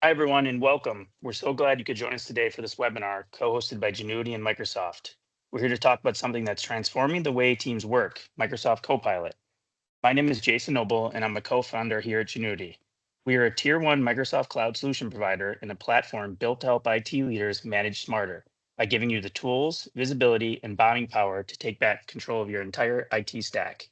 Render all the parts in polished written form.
Hi, everyone, and welcome. We're so glad you could join us today for this webinar co-hosted by Genuity and Microsoft. We're here to talk about something that's transforming the way teams work, Microsoft Copilot. My name is Jason Noble, and I'm a co-founder here at Genuity. We are a Tier 1 Microsoft Cloud solution provider and a platform built to help IT leaders manage smarter by giving you the tools, visibility, and buying power to take back control of your entire IT stack.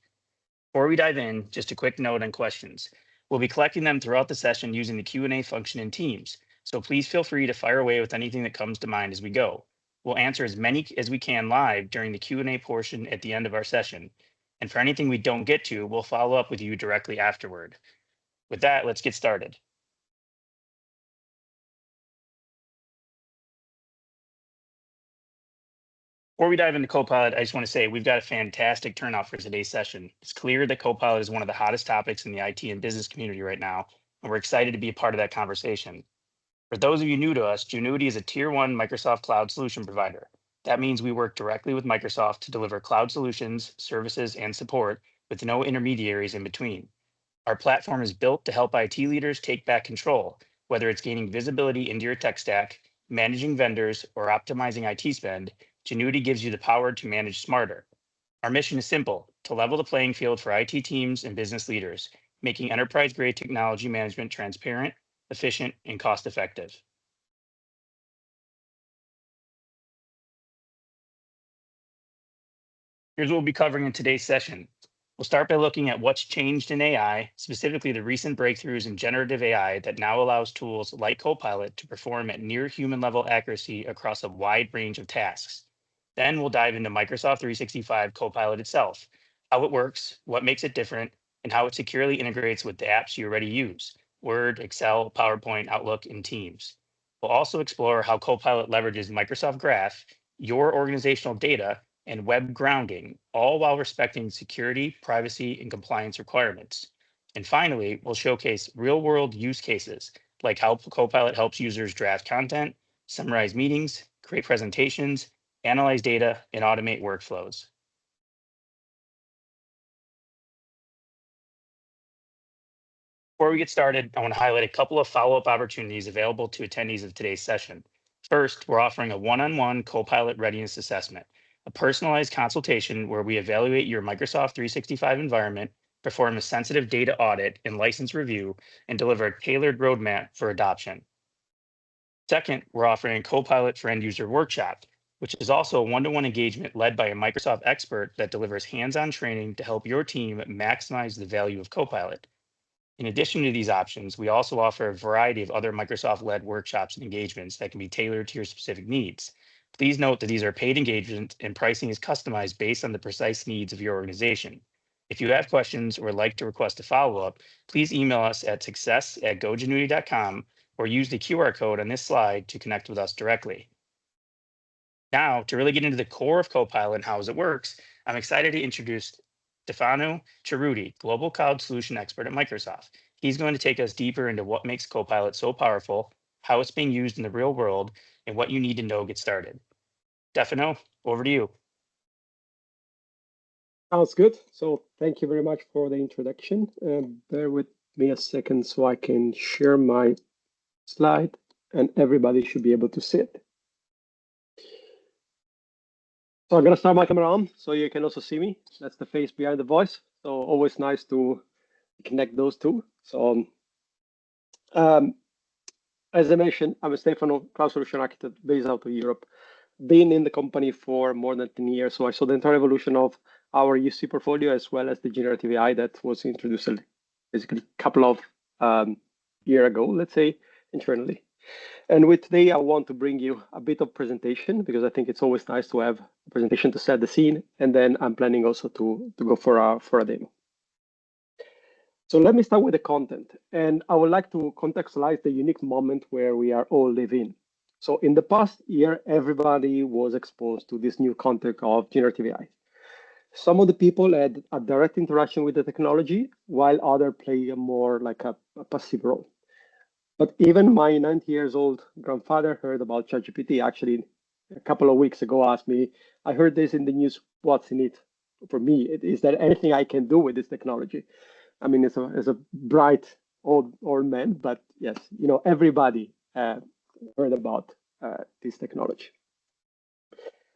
Before we dive in, just a quick note on questions. We'll be collecting them throughout the session using the Q&A function in Teams, so please feel free to fire away with anything that comes to mind as we go. We'll answer as many as we can live during the Q&A portion at the end of our session. And for anything we don't get to, we'll follow up with you directly afterward. With that, let's get started. Before we dive into Copilot, I just want to say we've got a fantastic turnout for today's session. It's clear that Copilot is one of the hottest topics in the IT and business community right now, and we're excited to be a part of that conversation. For those of you new to us, Genuity is a Tier 1 Microsoft Cloud solution provider. That means we work directly with Microsoft to deliver cloud solutions, services, and support with no intermediaries in between. Our platform is built to help IT leaders take back control, whether it's gaining visibility into your tech stack, managing vendors, or optimizing IT spend. Genuity gives you the power to manage smarter. Our mission is simple: to level the playing field for IT teams and business leaders, making enterprise-grade technology management transparent, efficient, and cost-effective. Here's what we'll be covering in today's session. We'll start by looking at what's changed in AI, specifically the recent breakthroughs in generative AI that now allows tools like Copilot to perform at near human level accuracy across a wide range of tasks. Then we'll dive into Microsoft 365 Copilot itself, how it works, what makes it different, and how it securely integrates with the apps you already use: Word, Excel, PowerPoint, Outlook, and Teams. We'll also explore how Copilot leverages Microsoft Graph, your organizational data, and web grounding, all while respecting security, privacy, and compliance requirements. And finally, we'll showcase real world use cases like how Copilot helps users draft content, summarize meetings, create presentations, analyze data, and automate workflows. Before we get started, I want to highlight a couple of follow-up opportunities available to attendees of today's session. First, we're offering a one-on-one Copilot readiness assessment, a personalized consultation where we evaluate your Microsoft 365 environment, perform a sensitive data audit and license review, and deliver a tailored roadmap for adoption. Second, we're offering a Copilot for End User workshop, which is also a one-to-one engagement led by a Microsoft expert that delivers hands-on training to help your team maximize the value of Copilot. In addition to these options, we also offer a variety of other Microsoft-led workshops and engagements that can be tailored to your specific needs. Please note that these are paid engagements and pricing is customized based on the precise needs of your organization. If you have questions or would like to request a follow-up, please email us at success@gogenuity.com or use the QR code on this slide to connect with us directly. Now, to really get into the core of Copilot and how it works, I'm excited to introduce Stefano Cerruti, Global Cloud Solution Expert at Microsoft. He's going to take us deeper into what makes Copilot so powerful, how it's being used in the real world, and what you need to know to get started. Stefano, over to you. Sounds good. So thank you very much for the introduction. Bear with me a second so I can share my slide and everybody should be able to see it. So I'm going to start my camera on so you can also see me. That's the face behind the voice. So always nice to connect those two. So as I mentioned, I'm a Stefano, Cloud Solution Architect based out of Europe. Been in the company for more than 10 years. So I saw the entire evolution of our UC portfolio as well as the generative AI that was introduced basically a couple of years ago, let's say, internally. And with today, I want to bring you a bit of presentation because I think it's always nice to have a presentation to set the scene. And then I'm planning also to go for a demo. So let me start with the content. And I would like to contextualize the unique moment where we are all living. So in the past year, everybody was exposed to this new context of generative AI. Some of the people had a direct interaction with the technology, while others play a more like a passive role. But even my 90 years old grandfather heard about ChatGPT. Actually, a couple of weeks ago, asked me, I heard this in the news, what's in it for me? Is there anything I can do with this technology? I mean, it's a bright old man, but yes, everybody heard about this technology.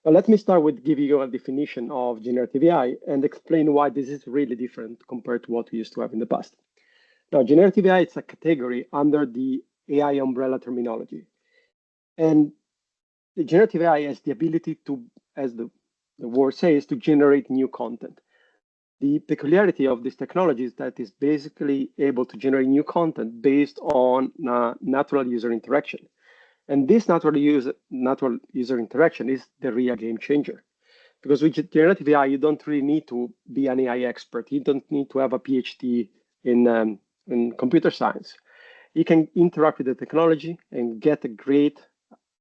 Now, let me start with giving you a definition of generative AI and explain why this is really different compared to what we used to have in the past. Now, generative AI is a category under the AI umbrella terminology. And the generative AI has the ability to, as the word says, to generate new content. The peculiarity of this technology is that it's basically able to generate new content based on natural user interaction. And this natural user interaction is the real game changer. Because with generative AI, you don't really need to be an AI expert. You don't need to have a PhD in computer science. You can interact with the technology and get a great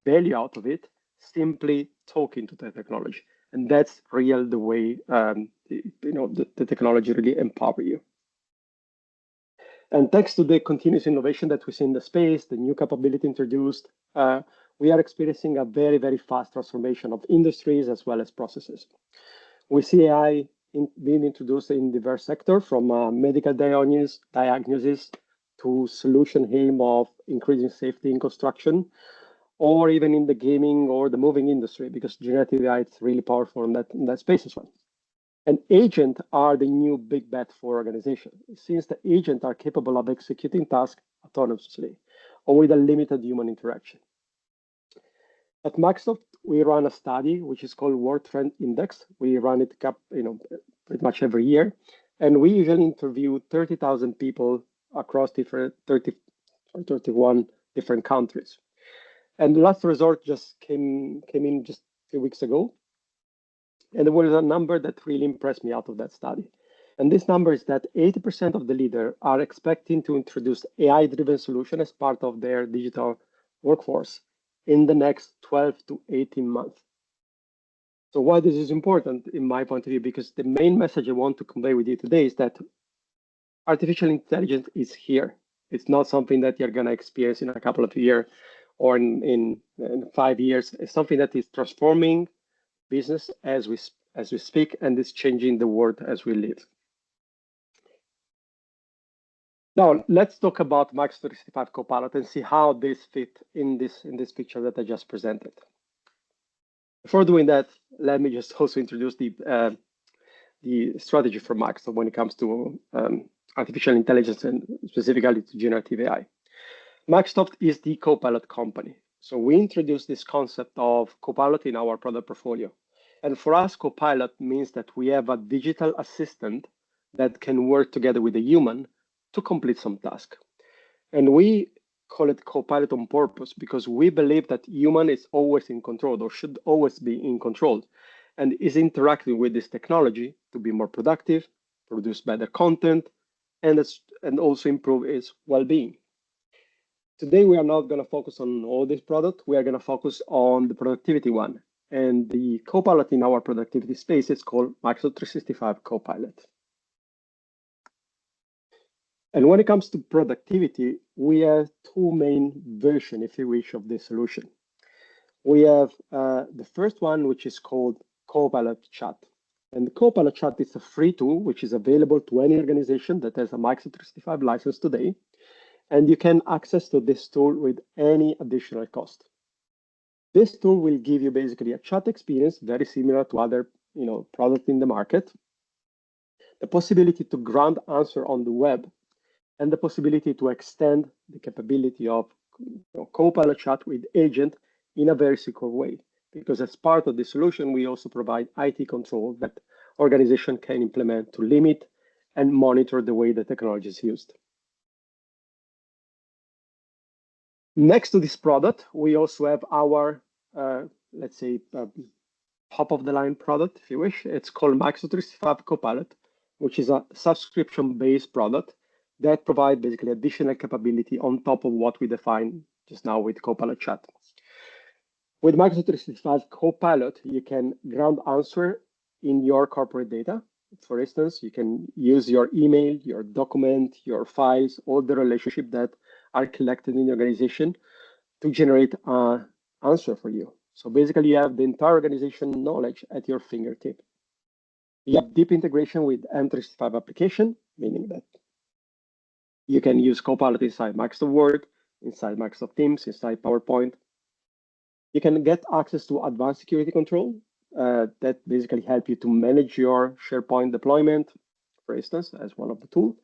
value out of it simply talking to the technology. And that's real the way the technology really empower you. And thanks to the continuous innovation that we see in the space, the new capability introduced, we are experiencing a very, very fast transformation of industries as well as processes. We see AI being introduced in diverse sectors, from medical diagnosis to solution aim of increasing safety in construction, or even in the gaming or the moving industry, because generative AI is really powerful in that space as well. And agents are the new big bet for organizations, since the agents are capable of executing tasks autonomously or with a limited human interaction. At Microsoft, we run a study which is called World Trend Index. We run it pretty much every year, and we usually interview 30,000 people across 31 different countries. And the last result just came in just a few weeks ago. And there was a number that really impressed me out of that study. And this number is that 80% of the leaders are expecting to introduce AI-driven solution as part of their digital workforce in the next 12 to 18 months. So why this is important in my point of view, because the main message I want to convey with you today is that artificial intelligence is here. It's not something that you're going to experience in a couple of years or in 5 years. It's something that is transforming business as we speak, and is changing the world as we live. Now, let's talk about Microsoft 365 Copilot and see how this fit in this picture that I just presented. Before doing that, let me just also introduce the strategy for Microsoft when it comes to artificial intelligence and specifically to generative AI. Microsoft is the Copilot company. So we introduced this concept of Copilot in our product portfolio. And for us, Copilot means that we have a digital assistant that can work together with a human to complete some task. And we call it Copilot on purpose because we believe that human is always in control or should always be in control and is interacting with this technology to be more productive, produce better content, and also improve its well-being. Today, we are not going to focus on all this product. We are going to focus on the productivity one. And the Copilot in our productivity space is called Microsoft 365 Copilot. And when it comes to productivity, we have two main versions, if you wish, of this solution. We have the first one, which is called Copilot Chat. And the Copilot Chat is a free tool, which is available to any organization that has a Microsoft 365 license today. And you can access to this tool with any additional cost. This tool will give you basically a chat experience very similar to other products in the market, the possibility to grant answer on the web, and the possibility to extend the capability of Copilot Chat with agent in a very secure way. Because as part of the solution, we also provide IT control that organization can implement to limit and monitor the way the technology is used. Next to this product, we also have our, let's say, top-of-the-line product, if you wish. It's called Microsoft 365 Copilot, which is a subscription-based product that provides basically additional capability on top of what we defined just now with Copilot Chat. With Microsoft 365 Copilot, you can ground answer in your corporate data. For instance, you can use your email, your document, your files, all the relationships that are collected in the organization to generate an answer for you. So basically, you have the entire organization knowledge at your fingertip. You have deep integration with M365 application, meaning that You can use Copilot inside Microsoft Word, inside Microsoft Teams, inside PowerPoint. You can get access to advanced security control that basically help you to manage your SharePoint deployment, for instance, as one of the tools.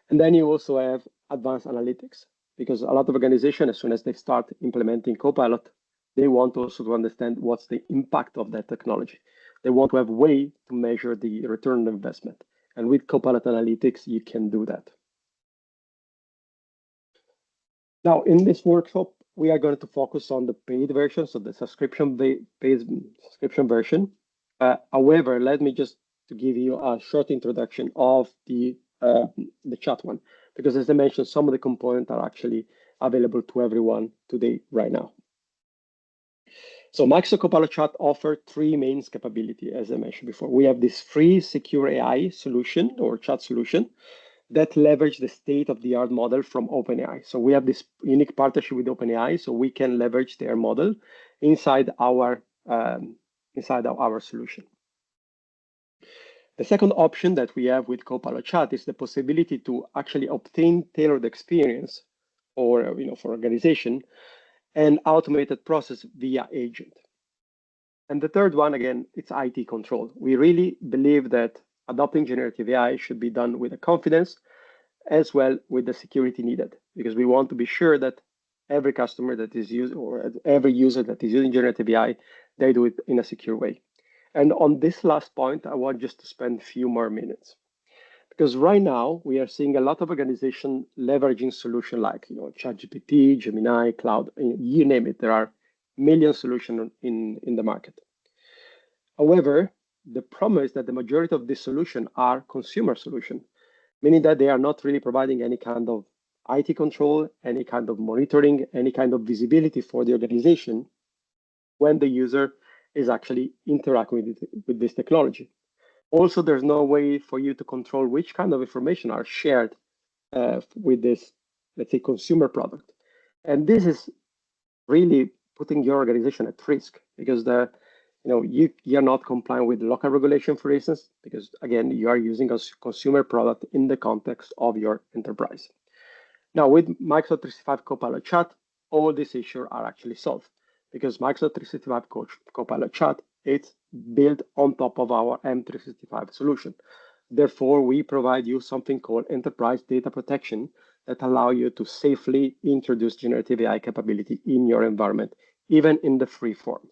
And then you also have advanced analytics, because a lot of organizations, as soon as they start implementing Copilot, they want also to understand what's the impact of that technology. They want to have a way to measure the return on investment. And with Copilot Analytics, you can do that. Now, in this workshop, we are going to focus on the paid version, so the paid subscription version. However, let me just to give you a short introduction of the chat one, because as I mentioned, some of the components are actually available to everyone today, right now. So Microsoft Copilot Chat offers three main capabilities, as I mentioned before. We have this free secure AI solution or chat solution that leverage the state-of-the-art model from OpenAI. So we have this unique partnership with OpenAI, so we can leverage their model inside our solution. The second option that we have with Copilot Chat is the possibility to actually obtain tailored experience for organization and automated process via agent. And the third one, again, it's IT control. We really believe that adopting generative AI should be done with a confidence as well with the security needed, because we want to be sure that every customer that is used or every user that is using generative AI, they do it in a secure way. And on this last point, I want just to spend a few more minutes, because right now we are seeing a lot of organizations leveraging solutions like ChatGPT, Gemini, Cloud, you name it. There are million solutions in the market. However, the problem is that the majority of these solutions are consumer solutions, meaning that they are not really providing any kind of IT control, any kind of monitoring, any kind of visibility for the organization when the user is actually interacting with this technology. Also, there's no way for you to control which kind of information are shared with this, let's say, consumer product. And this is really putting your organization at risk, because you're not complying with local regulation, for instance, because again, you are using a consumer product in the context of your enterprise. Now, with Microsoft 365 Copilot Chat, all these issues are actually solved, because Microsoft 365 Copilot Chat, it's built on top of our M365 solution. Therefore, we provide you something called enterprise data protection that allow you to safely introduce generative AI capability in your environment, even in the free form.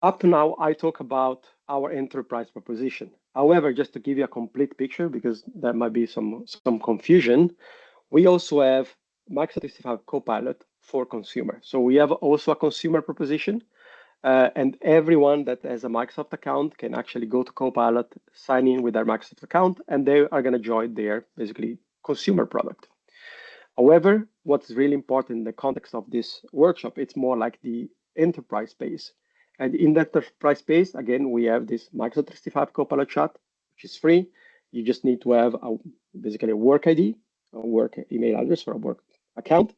Up to now, I talk about our enterprise proposition. However, just to give you a complete picture, because there might be some confusion, we also have Microsoft 365 Copilot for consumer. So we have also a consumer proposition, and everyone that has a Microsoft account can actually go to Copilot, sign in with their Microsoft account, and they are going to join their basically consumer product. However, what's really important in the context of this workshop, it's more like the enterprise space. And in that enterprise space, again, we have this Microsoft 365 Copilot Chat, which is free. You just need to have basically a work ID, a work email address for a work account.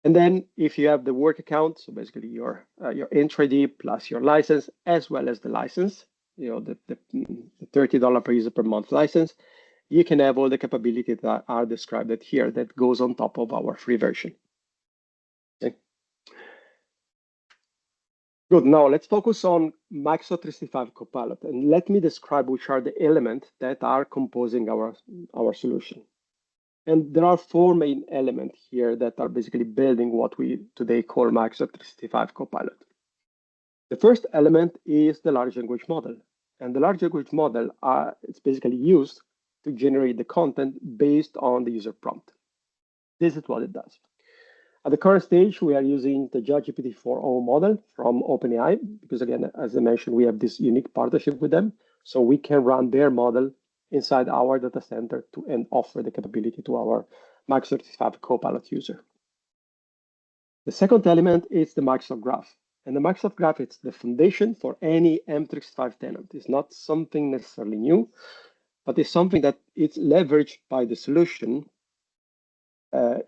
And then if you have the work account, so basically your entry ID plus your license, as well as the license, the $30 per user per month license, you can have all the capabilities that are described here that goes on top of our free version. Okay. Good. Now let's focus on Microsoft 365 Copilot, and let me describe which are the elements that are composing our solution. And there are four main elements here that are basically building what we today call Microsoft 365 Copilot. The first element is the large language model. And the large language model, it's basically used to generate the content based on the user prompt. This is what it does. At the current stage, we are using the ChatGPT 4o model from OpenAI, because again, as I mentioned, we have this unique partnership with them. So we can run their model inside our data center and offer the capability to our Microsoft 365 Copilot user. The second element is the Microsoft Graph. And the Microsoft Graph, it's the foundation for any M365 tenant. It's not something necessarily new, but it's something that it's leveraged by the solution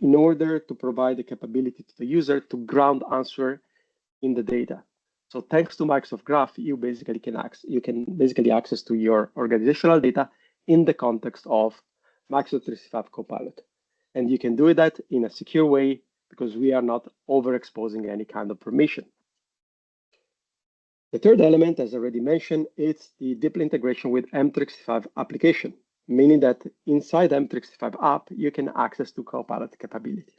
in order to provide the capability to the user to ground answer in the data. So thanks to Microsoft Graph, you can basically access to your organizational data in the context of Microsoft 365 Copilot. And you can do that in a secure way because we are not overexposing any kind of permission. The third element, as already mentioned, is the deep integration with M365 application, meaning that inside M365 app, you can access to Copilot capability.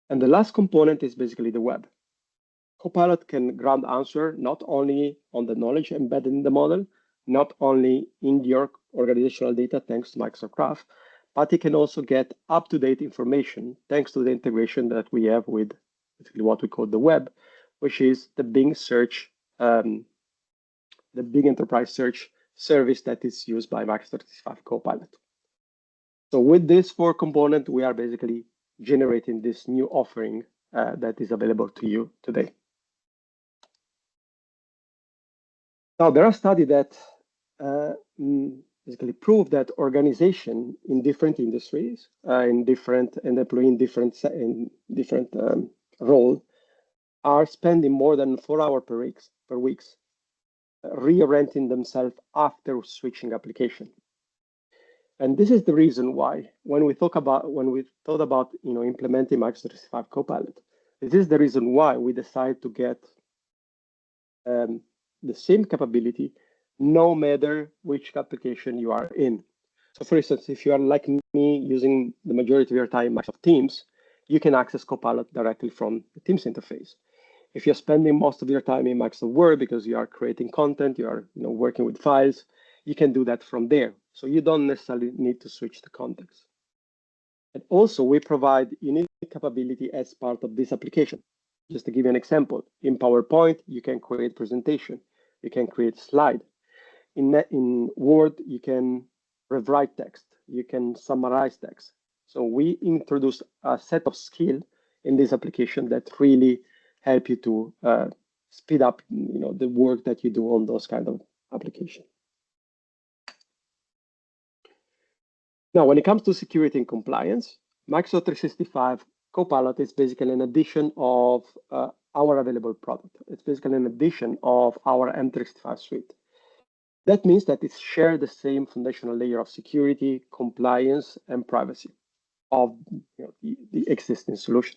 And the last component is basically the web. Copilot can grant answer not only on the knowledge embedded in the model, not only in your organizational data thanks to Microsoft Graph, but it can also get up-to-date information thanks to the integration that we have with basically what we call the web, which is the Bing search, the Bing Enterprise Search service that is used by Microsoft 365 Copilot. So with this 4 components, we are basically generating this new offering that is available to you today. Now, there are studies that basically prove that organization in different industries, and employing different role, are spending more than 4 hours per week reorienting themselves after switching application. And this is the reason why when we thought about implementing Microsoft 365 Copilot, this is the reason why we decided to get the same capability no matter which application you are in. So for instance, if you are like me using the majority of your time Microsoft Teams, you can access Copilot directly from the Teams interface. If you're spending most of your time in Microsoft Word because you are creating content, you are working with files, you can do that from there. So you don't necessarily need to switch the context. And also we provide unique capability as part of this application. Just to give you an example, in PowerPoint, you can create presentation, you can create slide. In Word, you can rewrite text, you can summarize text. So we introduced a set of skills in this application that really help you to speed up the work that you do on those kind of applications. Now, when it comes to security and compliance, Microsoft 365 Copilot is basically an addition of our available product. It's basically an addition of our M365 suite. That means that it shares the same foundational layer of security, compliance, and privacy of the existing solution.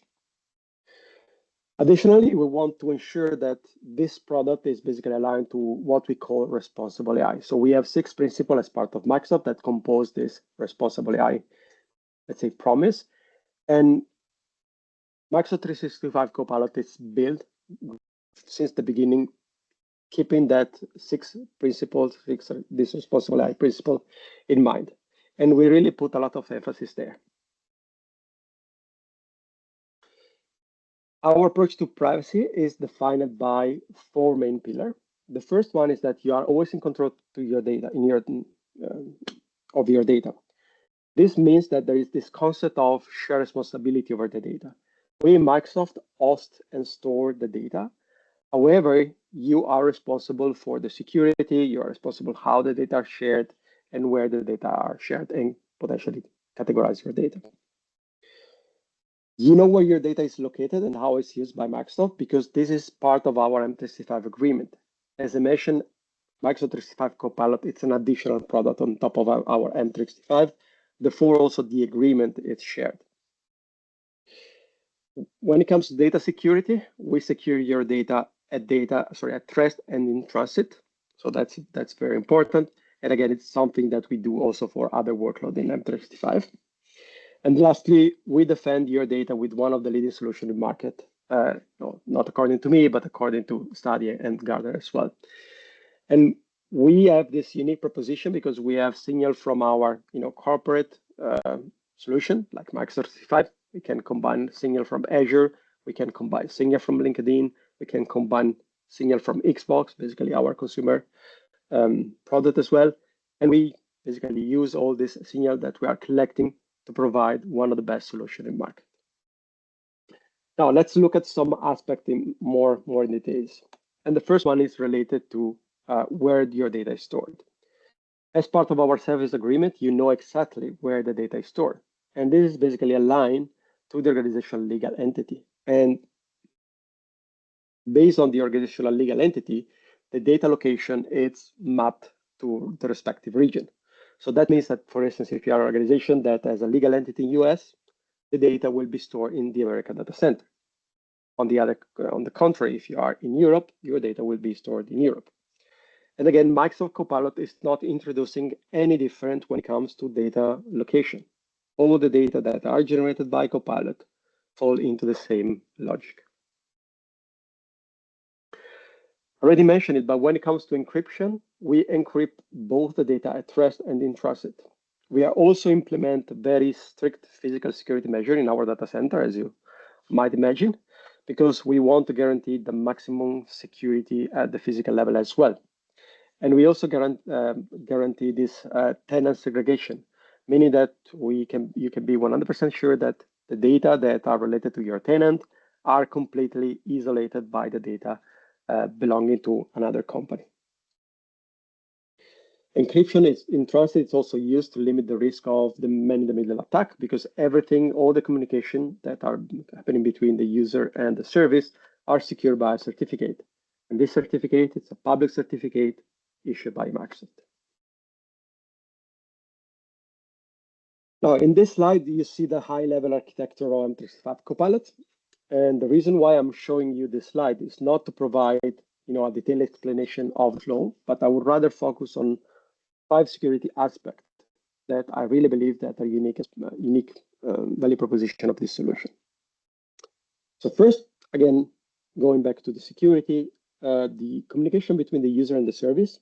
Additionally, we want to ensure that this product is basically aligned to what we call responsible AI. So we have 6 principles as part of Microsoft that compose this responsible AI, let's say, promise. And Microsoft 365 Copilot is built since the beginning, keeping that 6 principles, this responsible AI principle in mind. And we really put a lot of emphasis there. Our approach to privacy is defined by 4 main pillars. The first one is that you are always in control to your data, of your data. This means that there is this concept of shared responsibility over the data. We in Microsoft host and store the data. However, you are responsible for the security, you are responsible how the data are shared and where the data are shared and potentially categorize your data. You know where your data is located and how it's used by Microsoft because this is part of our M365 agreement. As I mentioned, Microsoft 365 Copilot, it's an additional product on top of our M365. Therefore, also the agreement is shared. When it comes to data security, we secure your data at rest and in transit. So that's very important. And again, it's something that we do also for other workload in M365. And lastly, we defend your data with one of the leading solutions in the market, not according to me, but according to study and Gartner as well. And we have this unique proposition because we have signal from our corporate solution like Microsoft 365. We can combine signal from Azure. We can combine signal from LinkedIn. We can combine signal from Xbox, basically our consumer product as well. And we basically use all this signal that we are collecting to provide one of the best solutions in market. Now let's look at some aspect in more in details. And the first one is related to where your data is stored. As part of our service agreement, you know exactly where the data is stored. And this is basically aligned to the organizational legal entity. And Based on the organizational legal entity, the data location is mapped to the respective region. So that means that, for instance, if you are an organization that has a legal entity in US, the data will be stored in the American data center. On the contrary, if you are in Europe, your data will be stored in Europe. And again, Microsoft Copilot is not introducing any different when it comes to data location. All the data that are generated by Copilot fall into the same logic. Already mentioned it, but when it comes to encryption, we encrypt both the data at rest and in transit. We are also implement very strict physical security measure in our data center, as you might imagine, because we want to guarantee the maximum security at the physical level as well. And we also guarantee this tenant segregation, meaning that you can be 100% sure that the data that are related to your tenant are completely isolated by the data belonging to another company. Encryption is in transit. It's also used to limit the risk of the man-in-the-middle attack, because all the communication that are happening between the user and the service are secured by a certificate. And this certificate, it's a public certificate issued by Microsoft. Now, in this slide, you see the high-level architecture of M365 Copilot. And the reason why I'm showing you this slide is not to provide a detailed explanation of the flow, but I would rather focus on 5 security aspects that I really believe that are unique value proposition of this solution. So first, again, going back to the security, the communication between the user and the service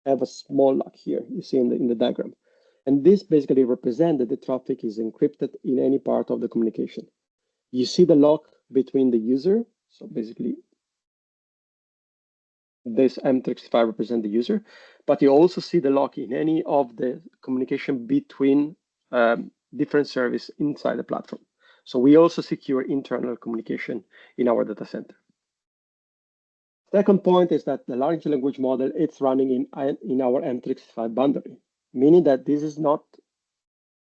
have a small lock here, you see in the diagram. And this basically represents that the traffic is encrypted in any part of the communication. You see the lock between the user, so basically this M365 represents the user, but you also see the lock in any of the communication between different services inside the platform. So we also secure internal communication in our data center. Second point is that the large language model, it's running in our M365 boundary, meaning that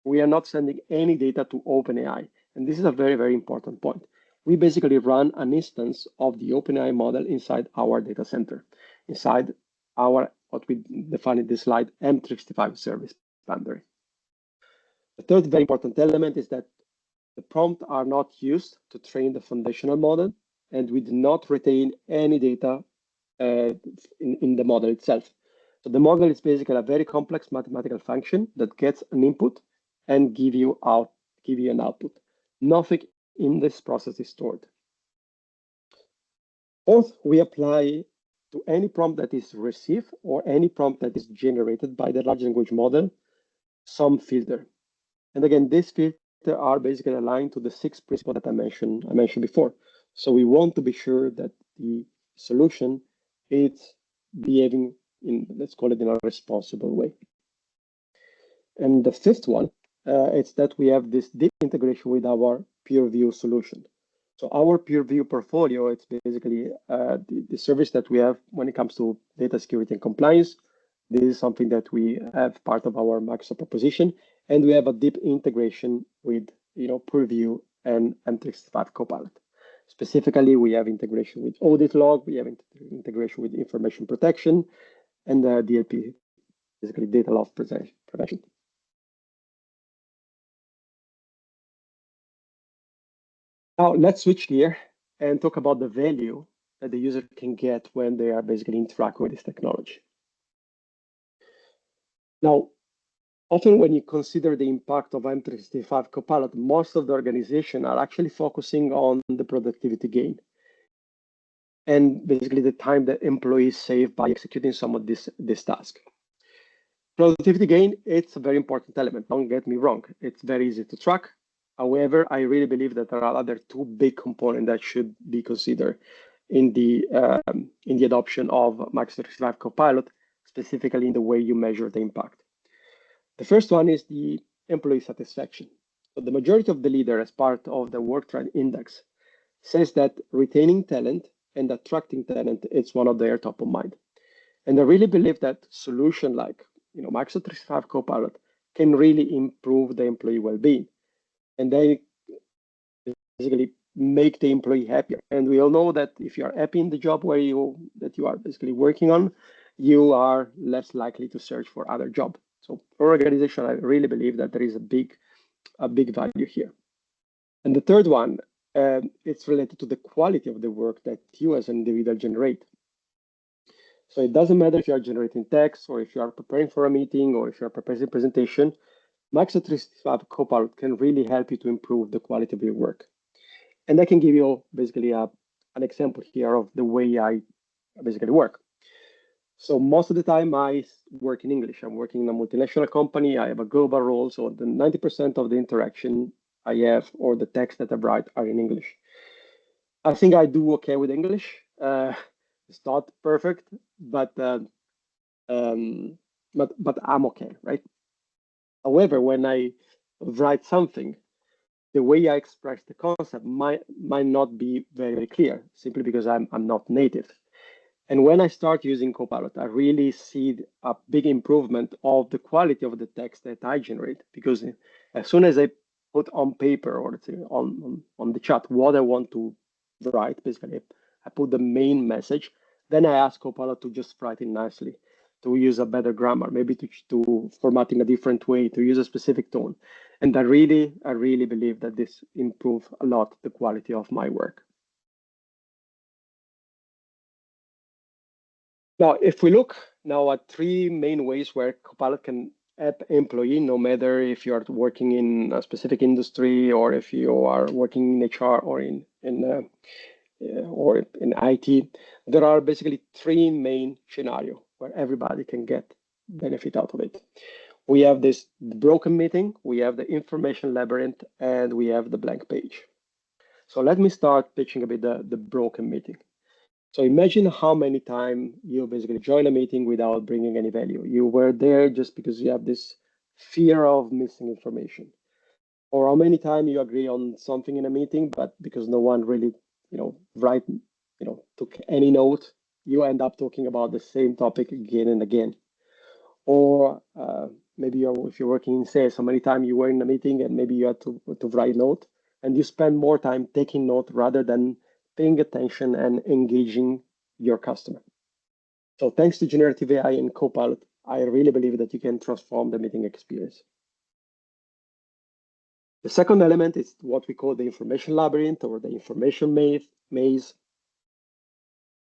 we are not sending any data to OpenAI. And this is a very, very important point. We basically run an instance of the OpenAI model inside our data center, inside our, what we define in this slide, M365 service boundary. The third very important element is that the prompts are not used to train the foundational model, and we do not retain any data in the model itself. So the model is basically a very complex mathematical function that gets an input and give you an output. Nothing in this process is stored. Fourth, we apply to any prompt that is received or any prompt that is generated by the large language model some filter. And again, these filters are basically aligned to the 6 principles that I mentioned before. So we want to be sure that the solution is behaving in, let's call it, in a responsible way. And the fifth one, it's that we have this deep integration with our PureView solution. So our PureView portfolio, it's basically the service that we have when it comes to data security and compliance. This is something that we have part of our Microsoft proposition, and we have a deep integration with PureView and M365 Copilot. Specifically, we have integration with audit log, we have integration with information protection, and DLP, basically data loss prevention. Now let's switch gear and talk about the value that the user can get when they are basically interacting with this technology. Now, often when you consider the impact of M365 Copilot, most of the organization are actually focusing on the productivity gain and basically the time that employees save by executing some of this task. Productivity gain, it's a very important element. Don't get me wrong. It's very easy to track. However, I really believe that there are other 2 big components that should be considered in the adoption of Microsoft 365 Copilot, specifically in the way you measure the impact. The first one is the employee satisfaction. So the majority of the leader, as part of the Work Trend Index, says that retaining talent and attracting talent is one of their top of mind. And I really believe that solution like Microsoft 365 Copilot can really improve the employee well-being. And they basically make the employee happier. And we all know that if you are happy in the job that you are basically working on, you are less likely to search for other job. So for organization, I really believe that there is a big value here. And the third one, it's related to the quality of the work that you as an individual generate. So it doesn't matter if you are generating text or if you are preparing for a meeting or if you are preparing a presentation, Microsoft 365 Copilot can really help you to improve the quality of your work. And I can give you basically an example here of the way I basically work. So most of the time I work in English. I'm working in a multinational company. I have a global role. So the 90% of the interaction I have or the text that I write are in English. I think I do okay with English. It's not perfect, but I'm okay, right? However, when I write something, the way I express the concept might not be very clear, simply because I'm not native. And when I start using Copilot, I really see a big improvement of the quality of the text that I generate, because as soon as I put on paper or let's say on the chat what I want to write, basically I put the main message, then I ask Copilot to just write it nicely, to use a better grammar, maybe to format in a different way, to use a specific tone. And I really believe that this improves a lot the quality of my work. Now, if we look now at three main ways where Copilot can help employee, no matter if you are working in a specific industry or if you are working in HR or in IT, there are basically three main scenarios where everybody can get benefit out of it. We have this broken meeting, we have the information labyrinth, and we have the blank page. So let me start pitching a bit the broken meeting. So imagine how many times you basically join a meeting without bringing any value. You were there just because you have this fear of missing information. Or how many times you agree on something in a meeting, but because no one really, took any note, you end up talking about the same topic again and again. Or maybe if you're working in sales, how many times you were in a meeting and maybe you had to write note, and you spend more time taking note rather than paying attention and engaging your customer. So thanks to generative AI and Copilot, I really believe that you can transform the meeting experience. The second element is what we call the information labyrinth or the information maze.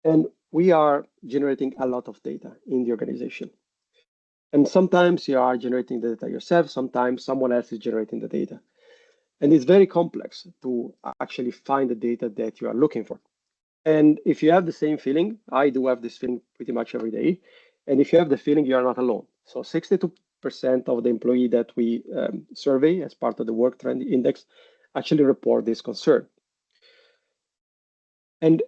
And we are generating a lot of data in the organization. And sometimes you are generating the data yourself, sometimes someone else is generating the data. And it's very complex to actually find the data that you are looking for. And if you have the same feeling, I do have this feeling pretty much every day. And if you have the feeling, you are not alone. So 62% of the employee that we survey as part of the Work Trend Index actually report this concern. And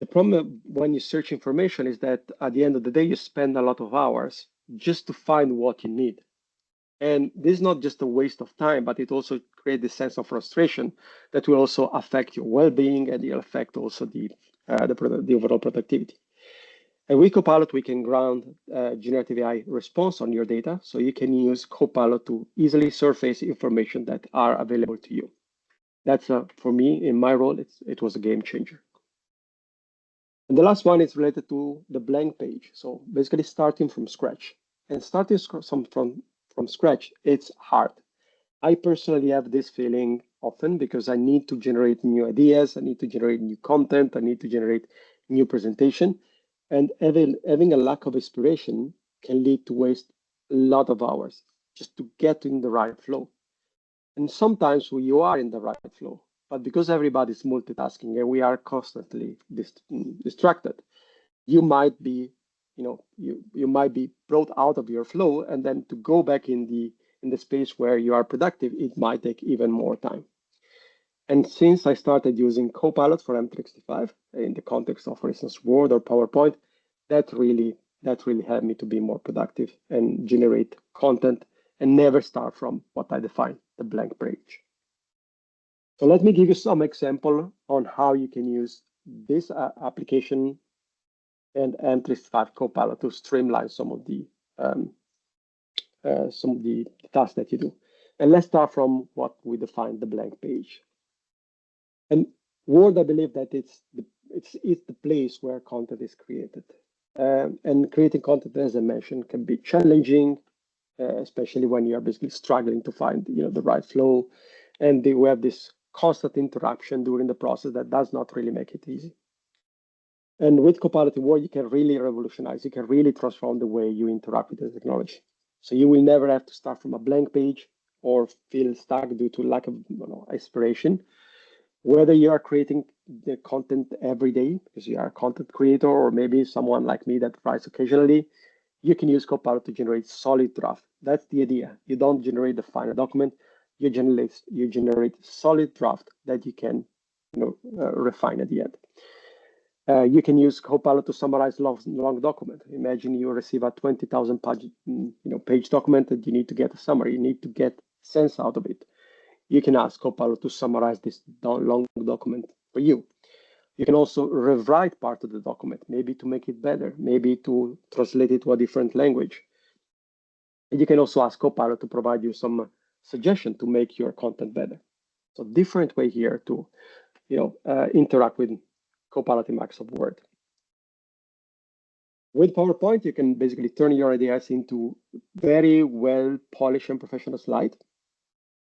the problem when you search information is that at the end of the day, you spend a lot of hours just to find what you need. And this is not just a waste of time, but it also creates this sense of frustration that will also affect your well-being and it'll affect also the overall productivity. And with Copilot, we can ground generative AI response on your data, so you can use Copilot to easily surface information that are available to you. That's for me, in my role, it was a game changer. And the last one is related to the blank page. So basically starting from scratch. And starting from scratch, it's hard. I personally have this feeling often because I need to generate new ideas, I need to generate new content, I need to generate new presentation. And having a lack of inspiration can lead to waste a lot of hours just to get in the right flow. And sometimes you are in the right flow, but because everybody's multitasking and we are constantly distracted, you might be, you might be brought out of your flow, and then to go back in the space where you are productive, it might take even more time. And since I started using Copilot for M365 in the context of, for instance, Word or PowerPoint, that really helped me to be more productive and generate content and never start from what I define, the blank page. So let me give you some example on how you can use this application and M365 Copilot to streamline some of the tasks that you do. And let's start from what we define the blank page. And Word, I believe that it's the place where content is created. And creating content, as I mentioned, can be challenging, especially when you are basically struggling to find the right flow, and we have this constant interruption during the process that does not really make it easy. And with Copilot in Word, you can really revolutionize, you can really transform the way you interact with the technology. So you will never have to start from a blank page or feel stuck due to lack of inspiration. Whether you are creating the content every day because you are a content creator, or maybe someone like me that writes occasionally, you can use Copilot to generate solid draft. That's the idea. You don't generate the final document, you generate solid draft that you can refine at the end. You can use Copilot to summarize long document. Imagine you receive a 20,000 page document and you need to get a summary. You need to get sense out of it. You can ask Copilot to summarize this long document for you. You can also rewrite part of the document, maybe to make it better, maybe to translate it to a different language. And you can also ask Copilot to provide you some suggestion to make your content better. So different way here to interact with Copilot in Microsoft Word. With PowerPoint, you can basically turn your ideas into very well polished and professional slide.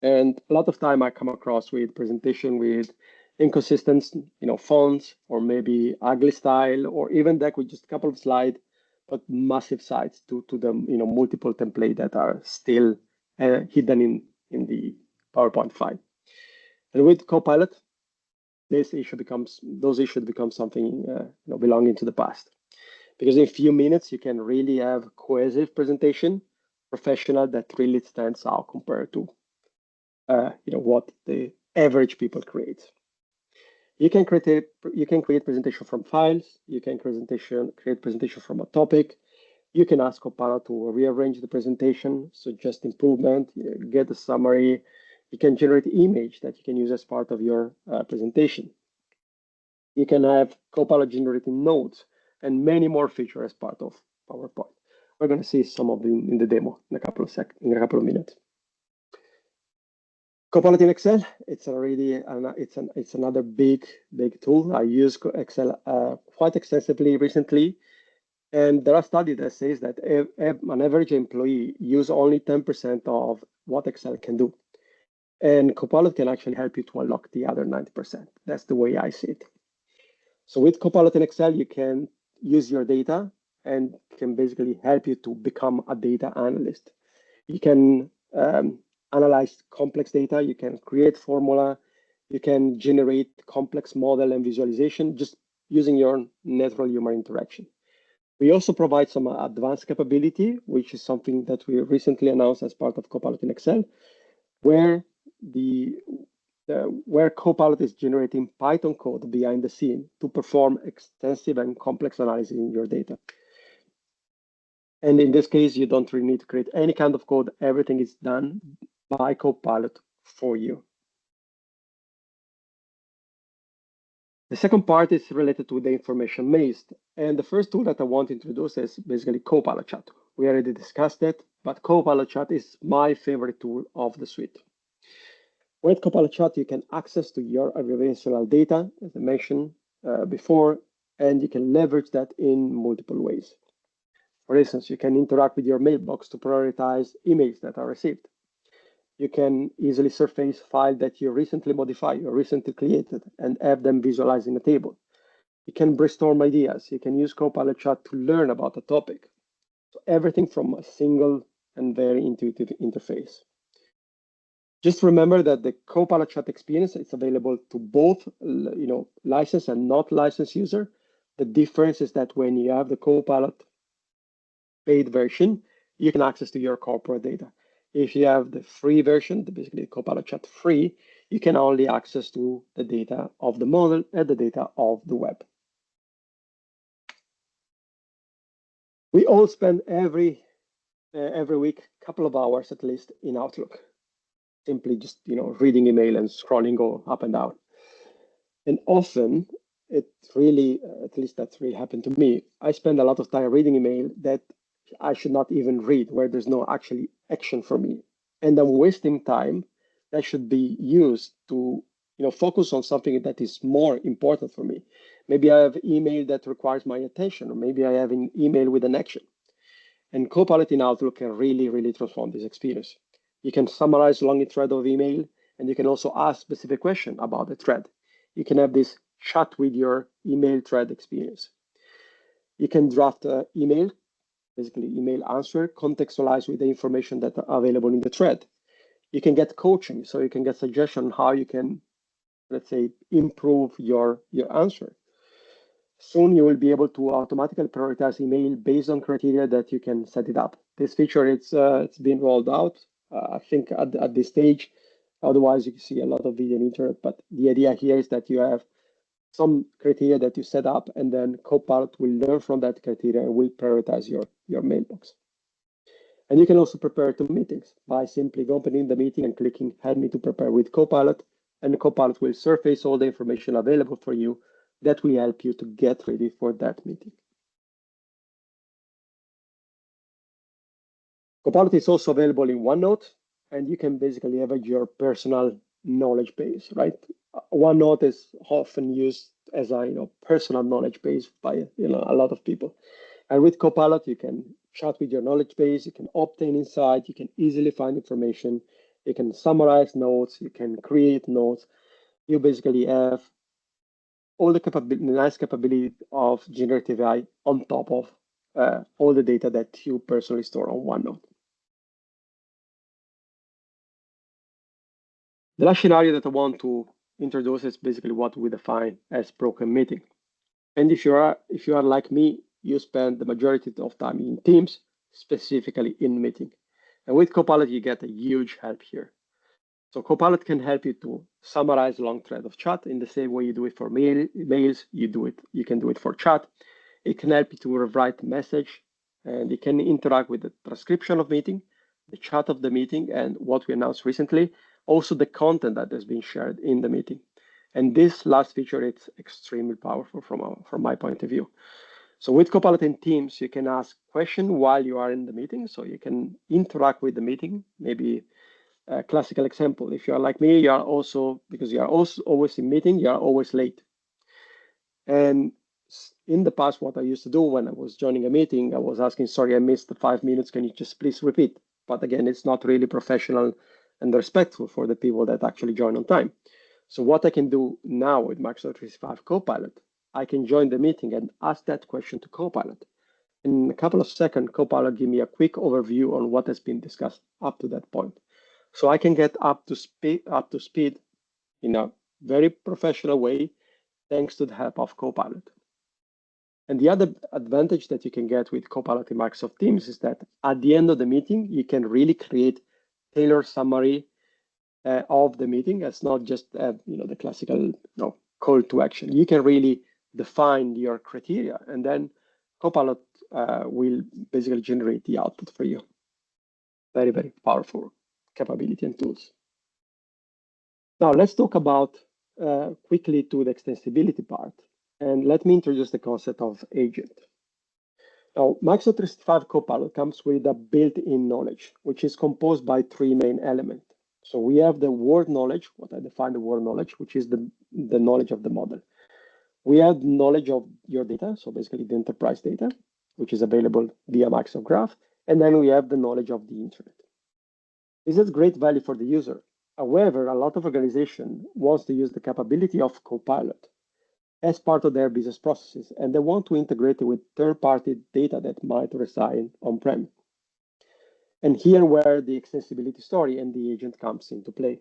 And a lot of time I come across with presentation with inconsistent, fonts, or maybe ugly style, or even deck with just a couple of slides, but massive sites to the multiple template that are still hidden in the PowerPoint file. And with Copilot, those issues become something belonging to the past. Because in a few minutes, you can really have cohesive presentation, professional, that really stands out compared to what the average people create. You can create presentation from files. You can create presentation from a topic. You can ask Copilot to rearrange the presentation, suggest improvement, get a summary. You can generate image that you can use as part of your presentation. You can have Copilot generating notes and many more features as part of PowerPoint. We're going to see some of them in the demo in a couple of minutes. Copilot in Excel, it's another big tool. I use Excel quite extensively recently, and there are studies that says that an average employee use only 10% of what Excel can do, and Copilot can actually help you to unlock the other 90%. That's the way I see it. So with Copilot in Excel, you can use your data and can basically help you to become a data analyst. You can analyze complex data, you can create formula, you can generate complex model and visualization just using your natural human interaction. We also provide some advanced capability, which is something that we recently announced as part of Copilot in Excel, where where Copilot is generating Python code behind the scene to perform extensive and complex analysis in your data. And in this case, you don't really need to create any kind of code. Everything is done by Copilot for you. The second part is related to the information maze. And the first tool that I want to introduce is basically Copilot Chat. We already discussed it, but Copilot Chat is my favorite tool of the suite. With Copilot Chat, you can access to your organizational data, as I mentioned before, and you can leverage that in multiple ways. For instance, you can interact with your mailbox to prioritize emails that are received. You can easily surface files that you recently modified or recently created and have them visualized in a table. You can brainstorm ideas. You can use Copilot Chat to learn about a topic. So everything from a single and very intuitive interface. Just remember that the Copilot Chat experience is available to both, licensed and not licensed user. The difference is that when you have the Copilot paid version, you can access to your corporate data. If you have the free version, basically Copilot Chat free, you can only access to the data of the model and the data of the web. We all spend every week a couple of hours at least in Outlook, simply just reading email and scrolling go up and down. And often it really, at least that's really happened to me, I spend a lot of time reading email that I should not even read, where there's no actually action for me. And I'm wasting time that should be used to focus on something that is more important for me. Maybe I have email that requires my attention, or maybe I have an email with an action. And Copilot in Outlook can really, really transform this experience. You can summarize long thread of email, and you can also ask specific question about the thread. You can have this chat with your email thread experience. You can draft an email, basically email answer, contextualized with the information that are available in the thread. You can get coaching, so you can get suggestion how you can, let's say, improve your answer. Soon you will be able to automatically prioritize email based on criteria that you can set it up. This feature, it's been rolled out, I think at this stage. Otherwise, you can see a lot of video on internet, but the idea here is that you have some criteria that you set up, and then Copilot will learn from that criteria and will prioritize your mailbox. And you can also prepare to meetings by simply opening the meeting and clicking Help me to prepare with Copilot, and Copilot will surface all the information available for you that will help you to get ready for that meeting. Copilot is also available in OneNote, and you can basically have your personal knowledge base, right? OneNote is often used as a personal knowledge base by a lot of people. And with Copilot, you can chat with your knowledge base, you can obtain insight, you can easily find information, you can summarize notes, you can create notes. You basically have all the nice capability of generative AI on top of all the data that you personally store on OneNote. The last scenario that I want to introduce is basically what we define as broken meeting. And if you are like me, you spend the majority of time in Teams, specifically in meeting. And with Copilot, you get a huge help here. So Copilot can help you to summarize long thread of chat in the same way you do it for mails. You can do it for chat. It can help you to rewrite message, and it can interact with the transcription of meeting, the chat of the meeting, and what we announced recently, also the content that has been shared in the meeting. And this last feature, it's extremely powerful from my point of view. So with Copilot in Teams, you can ask questions while you are in the meeting, so you can interact with the meeting. Maybe a classical example, if you are like me, because you are also always in meeting, you are always late. And in the past, what I used to do when I was joining a meeting, I was asking, sorry, I missed the 5 minutes. Can you just please repeat? But again, it's not really professional and respectful for the people that actually join on time. So what I can do now with Microsoft 365 Copilot, I can join the meeting and ask that question to Copilot. In a couple of seconds, Copilot give me a quick overview on what has been discussed up to that point. So I can get up to speed in a very professional way, thanks to the help of Copilot. And the other advantage that you can get with Copilot in Microsoft Teams is that at the end of the meeting, you can really create tailored summary of the meeting. It's not just the classical call to action. You can really define your criteria, and then Copilot will basically generate the output for you. Very, very powerful capability and tools. Now let's talk about quickly to the extensibility part. And let me introduce the concept of agent. Now, Microsoft 365 Copilot comes with a built-in knowledge, which is composed by 3 main elements. So we have the word knowledge, what I define the word knowledge, which is the knowledge of the model. We have knowledge of your data, so basically the enterprise data, which is available via Microsoft Graph. And then we have the knowledge of the internet. This has great value for the user. However, a lot of organizations wants to use the capability of Copilot as part of their business processes, and they want to integrate it with third-party data that might reside on-prem. And here where the extensibility story and the agent comes into play.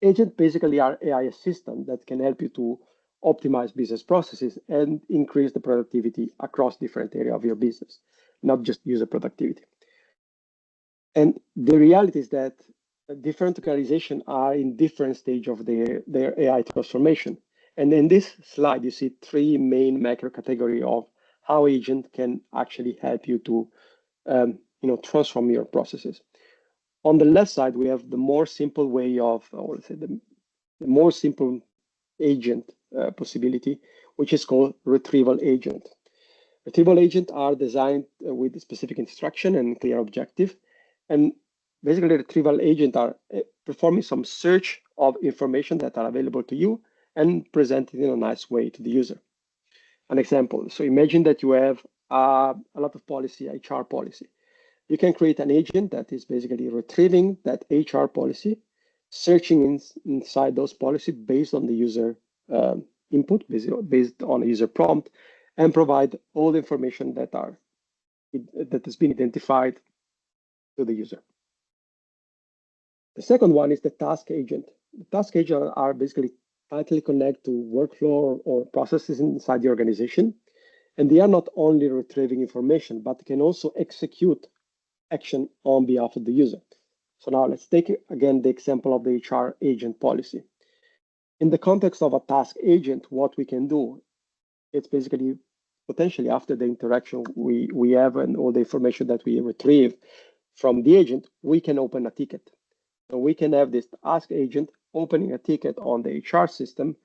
Agents basically are AI assistants that can help you to optimize business processes and increase the productivity across different areas of your business, not just user productivity. And the reality is that different organizations are in different stage of their AI transformation. And in this slide, you see 3 main macro category of how agent can actually help you to transform your processes. On the left side, we have the more simple way of, or let's say the more simple agent possibility, which is called retrieval agent. Retrieval agents are designed with specific instruction and clear objective. And basically retrieval agent are performing some search of information that are available to you and present it in a nice way to the user. An example, so imagine that you have a lot of policy, HR policy. You can create an agent that is basically retrieving that HR policy, searching inside those policies based on the user input, based on a user prompt, and provide all the information that has been identified to the user. The second one is the task agent. The task agent are basically tightly connected to workflow or processes inside the organization. And they are not only retrieving information, but can also execute action on behalf of the user. So now let's take again the example of the HR agent policy. In the context of a task agent, what we can do, it's basically potentially after the interaction we have and all the information that we retrieve from the agent, we can open a ticket. So we can have this task agent opening a ticket on the HR system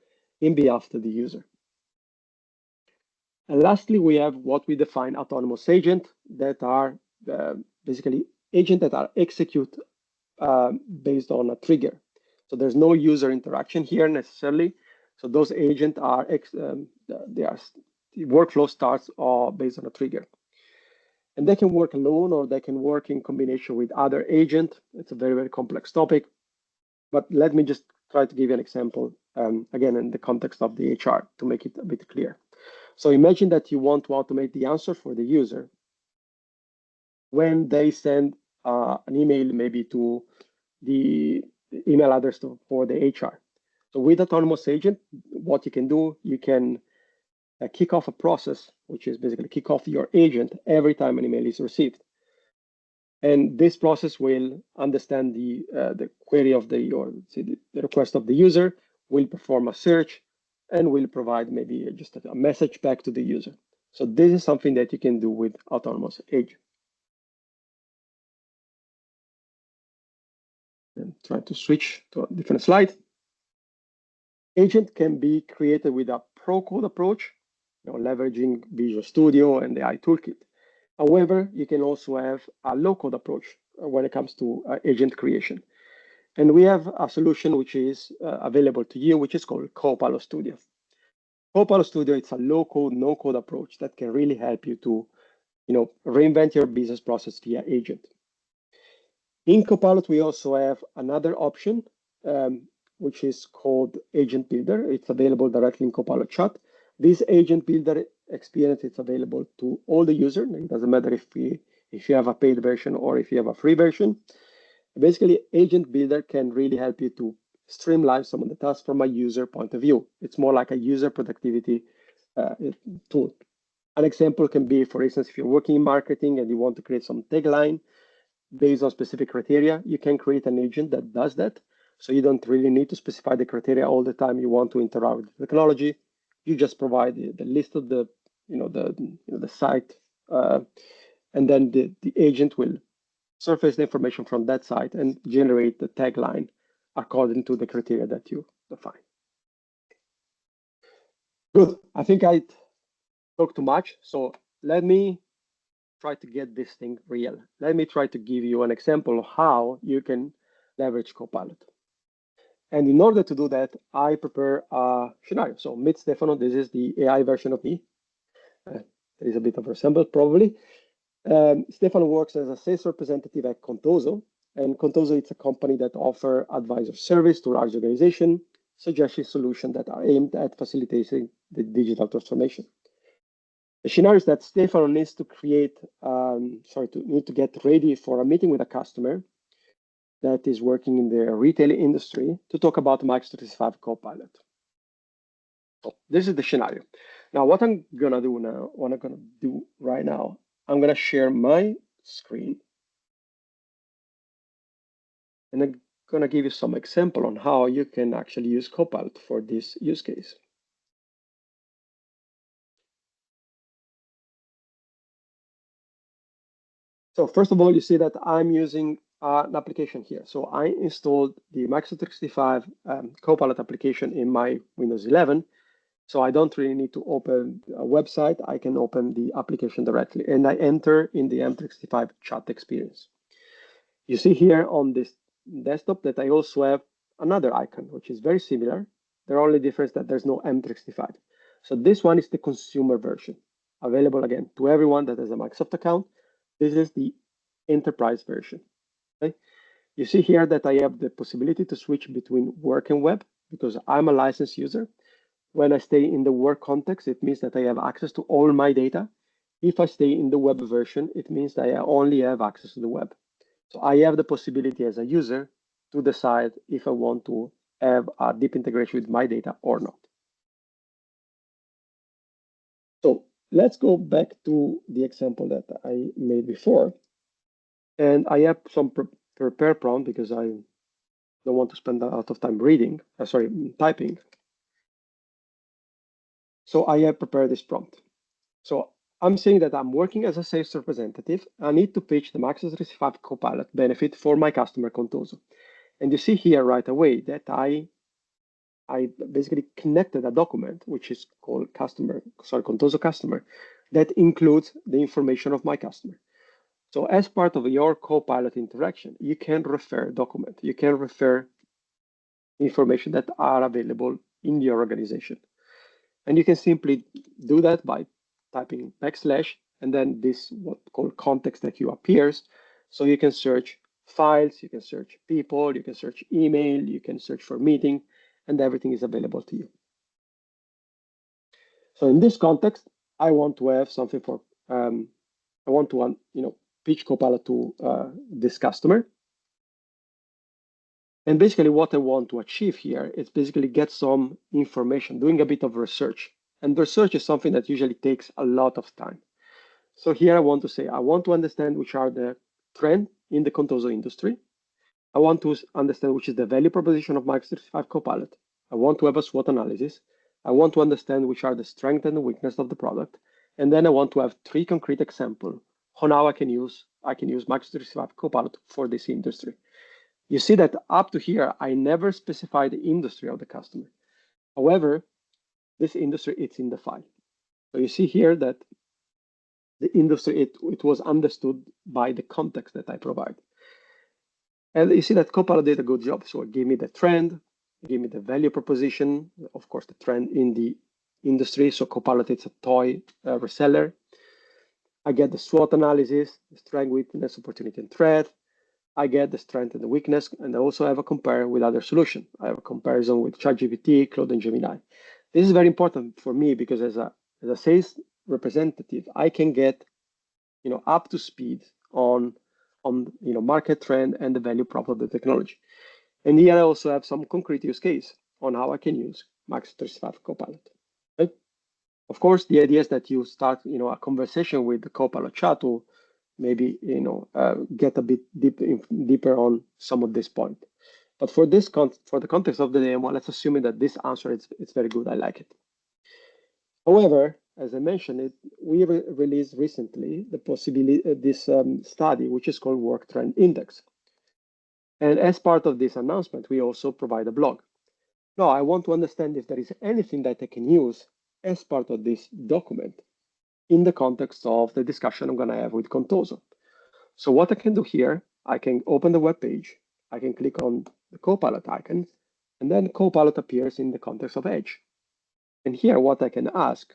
in behalf of the user. And lastly, we have what we define autonomous agent that are basically agents that are execute based on a trigger. So there's no user interaction here necessarily. So those agents are, the workflow starts based on a trigger. And they can work alone or they can work in combination with other agents. It's a very, very complex topic. But let me just try to give you an example, again, in the context of the HR to make it a bit clear. So imagine that you want to automate the answer for the user when they send an email maybe to the email address for the HR. So with autonomous agent, what you can do, you can kick off a process, which is basically kick off your agent every time an email is received. And this process will understand the query of the request of the user, will perform a search, and will provide maybe just a message back to the user. So this is something that you can do with autonomous agent. And try to switch to a different slide. Agent can be created with a pro code approach, leveraging Visual Studio and the AI toolkit. However, you can also have a low code approach when it comes to agent creation. And we have a solution which is available to you, which is called Copilot Studio. Copilot Studio, it's a low code, no code approach that can really help you to reinvent your business process via agent. In Copilot, we also have another option, which is called Agent Builder. It's available directly in Copilot Chat. This Agent Builder experience is available to all the users. It doesn't matter if you have a paid version or if you have a free version. Basically, Agent Builder can really help you to streamline some of the tasks from a user point of view. It's more like a user productivity tool. An example can be, for instance, if you're working in marketing and you want to create some tagline based on specific criteria, you can create an agent that does that. So you don't really need to specify the criteria all the time you want to interact with the technology. You just provide the list of the site, and then the agent will surface the information from that site and generate the tagline according to the criteria that you define. Good. I think I talked too much, so let me try to get this thing real. Let me try to give you an example of how you can leverage Copilot. And in order to do that, I prepare a scenario. So meet Stefano, this is the AI version of me. There is a bit of a resemblance probably. Stefano works as a sales representative at Contoso. And Contoso is a company that offers advisor service to large organizations, suggesting solutions that are aimed at facilitating the digital transformation. The scenario is that Stefano needs to get ready for a meeting with a customer that is working in the retail industry to talk about Microsoft 365 Copilot. So this is the scenario. Now, what I'm gonna do right now, I'm gonna share my screen, and I'm gonna give you some example on how you can actually use Copilot for this use case. So first of all, you see that I'm using an application here. So I installed the Microsoft 365 Copilot application in my Windows 11. So I don't really need to open a website. I can open the application directly, and I enter in the M365 chat experience. You see here on this desktop that I also have another icon, which is very similar. The only difference that there's no M365. So this one is the consumer version, available again to everyone that has a Microsoft account. This is the enterprise version. Okay? You see here that I have the possibility to switch between work and web because I'm a licensed user. When I stay in the work context, it means that I have access to all my data. If I stay in the web version, it means that I only have access to the web. So I have the possibility as a user to decide if I want to have a deep integration with my data or not. So let's go back to the example that I made before. And I have some prepare prompt because I don't want to spend a lot of time typing. So I have prepared this prompt. So I'm saying that I'm working as a sales representative. I need to pitch the Microsoft 365 Copilot benefit for my customer Contoso. And you see here right away that I basically connected a document, which is called Contoso customer, that includes the information of my customer. So as part of your Copilot interaction, you can refer document, you can refer information that are available in your organization. And you can simply do that by typing backslash and then this what called context that you appears. So you can search files, you can search people, you can search email, you can search for meeting, and everything is available to you. So in this context, I want to have something for, I want to, pitch Copilot to this customer. And basically what I want to achieve here is basically get some information, doing a bit of research. And research is something that usually takes a lot of time. So here I want to say, I want to understand which are the trends in the Contoso industry. I want to understand which is the value proposition of Microsoft 365 Copilot. I want to have a SWOT analysis. I want to understand which are the strengths and the weaknesses of the product. And then I want to have 3 concrete examples on how I can use Microsoft 365 Copilot for this industry. You see that up to here, I never specified the industry of the customer. However, this industry, it's in the file. So you see here that the industry, it was understood by the context that I provide. And you see that Copilot did a good job. So it gave me the trend, gave me the value proposition, of course, the trend in the industry. So Copilot, it's a toy reseller. I get the SWOT analysis, the strength, weakness, opportunity, and threat. I get the strength and the weakness, and I also have a compare with other solutions. I have a comparison with ChatGPT, Claude, and Gemini. This is very important for me because as a sales representative, I can get up to speed on market trend and the value prop of the technology. And here I also have some concrete use case on how I can use Microsoft 365 Copilot. Okay? Of course, the idea is that you start a conversation with the Copilot chat to maybe get a bit deeper on some of this point. But for this for the context of the demo, let's assume that this answer it's very good. I like it. However, as I mentioned, we released recently the possibility this study, which is called Work Trend Index. And as part of this announcement, we also provide a blog. Now, I want to understand if there is anything that I can use as part of this document in the context of the discussion I'm going to have with Contoso. So what I can do here, I can open the web page, I can click on the Copilot icon, and then Copilot appears in the context of Edge. And here, what I can ask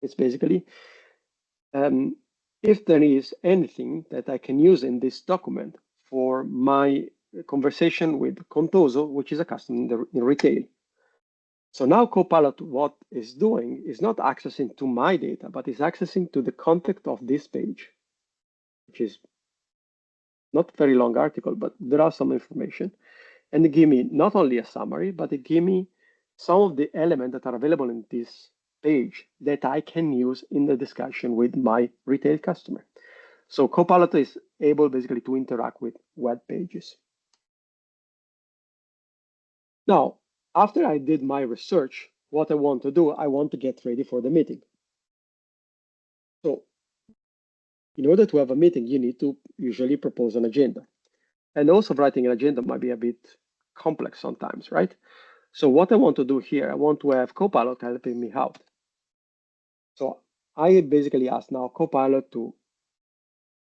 is basically if there is anything that I can use in this document for my conversation with Contoso, which is a customer in retail. So now Copilot, what is doing is not accessing to my data, but is accessing to the context of this page, which is not a very long article, but there are some information. And it give me not only a summary, but it give me some of the elements that are available in this page that I can use in the discussion with my retail customer. So Copilot is able basically to interact with web pages. Now, after I did my research, what I want to do, I want to get ready for the meeting. So in order to have a meeting, you need to usually propose an agenda. And also writing an agenda might be a bit complex sometimes, right? So what I want to do here, I want to have Copilot helping me out. So I basically ask now Copilot to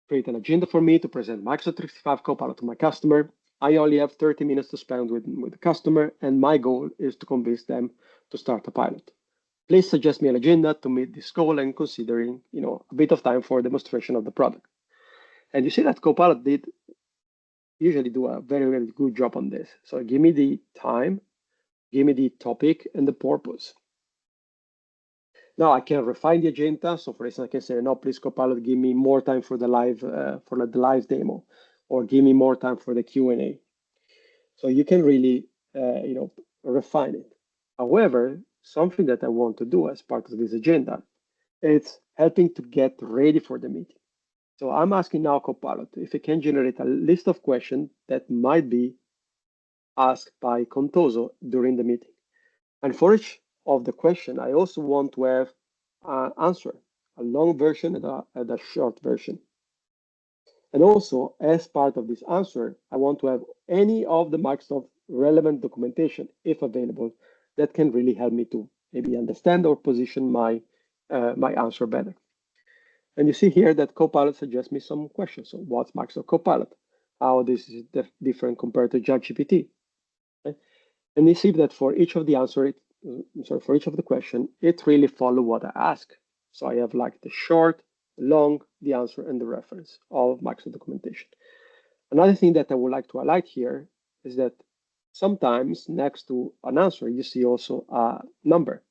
create an agenda for me to present Microsoft 365 Copilot to my customer. I only have 30 minutes to spend with the customer, and my goal is to convince them to start a pilot. Please suggest me an agenda to meet this goal and considering, a bit of time for demonstration of the product. And you see that Copilot did usually do a very, very good job on this. So give me the time, give me the topic and the purpose. Now I can refine the agenda. So for instance, I can say, no, please Copilot, give me more time for the live demo, or give me more time for the Q&A. So you can really, refine it. However, something that I want to do as part of this agenda, it's helping to get ready for the meeting. So I'm asking now Copilot if it can generate a list of questions that might be asked by Contoso during the meeting. And for each of the question, I also want to have an answer, a long version and a short version. And also, as part of this answer, I want to have any of the Microsoft relevant documentation, if available, that can really help me to maybe understand or position my answer better. And you see here that Copilot suggests me some questions. So what's Microsoft Copilot? How this is different compared to ChatGPT? Okay? And you see that for each of the for each of the question, it really follow what I ask. So I have like the short, long, the answer, and the reference of Microsoft documentation. Another thing that I would like to highlight here is that sometimes next to an answer, you see also a number.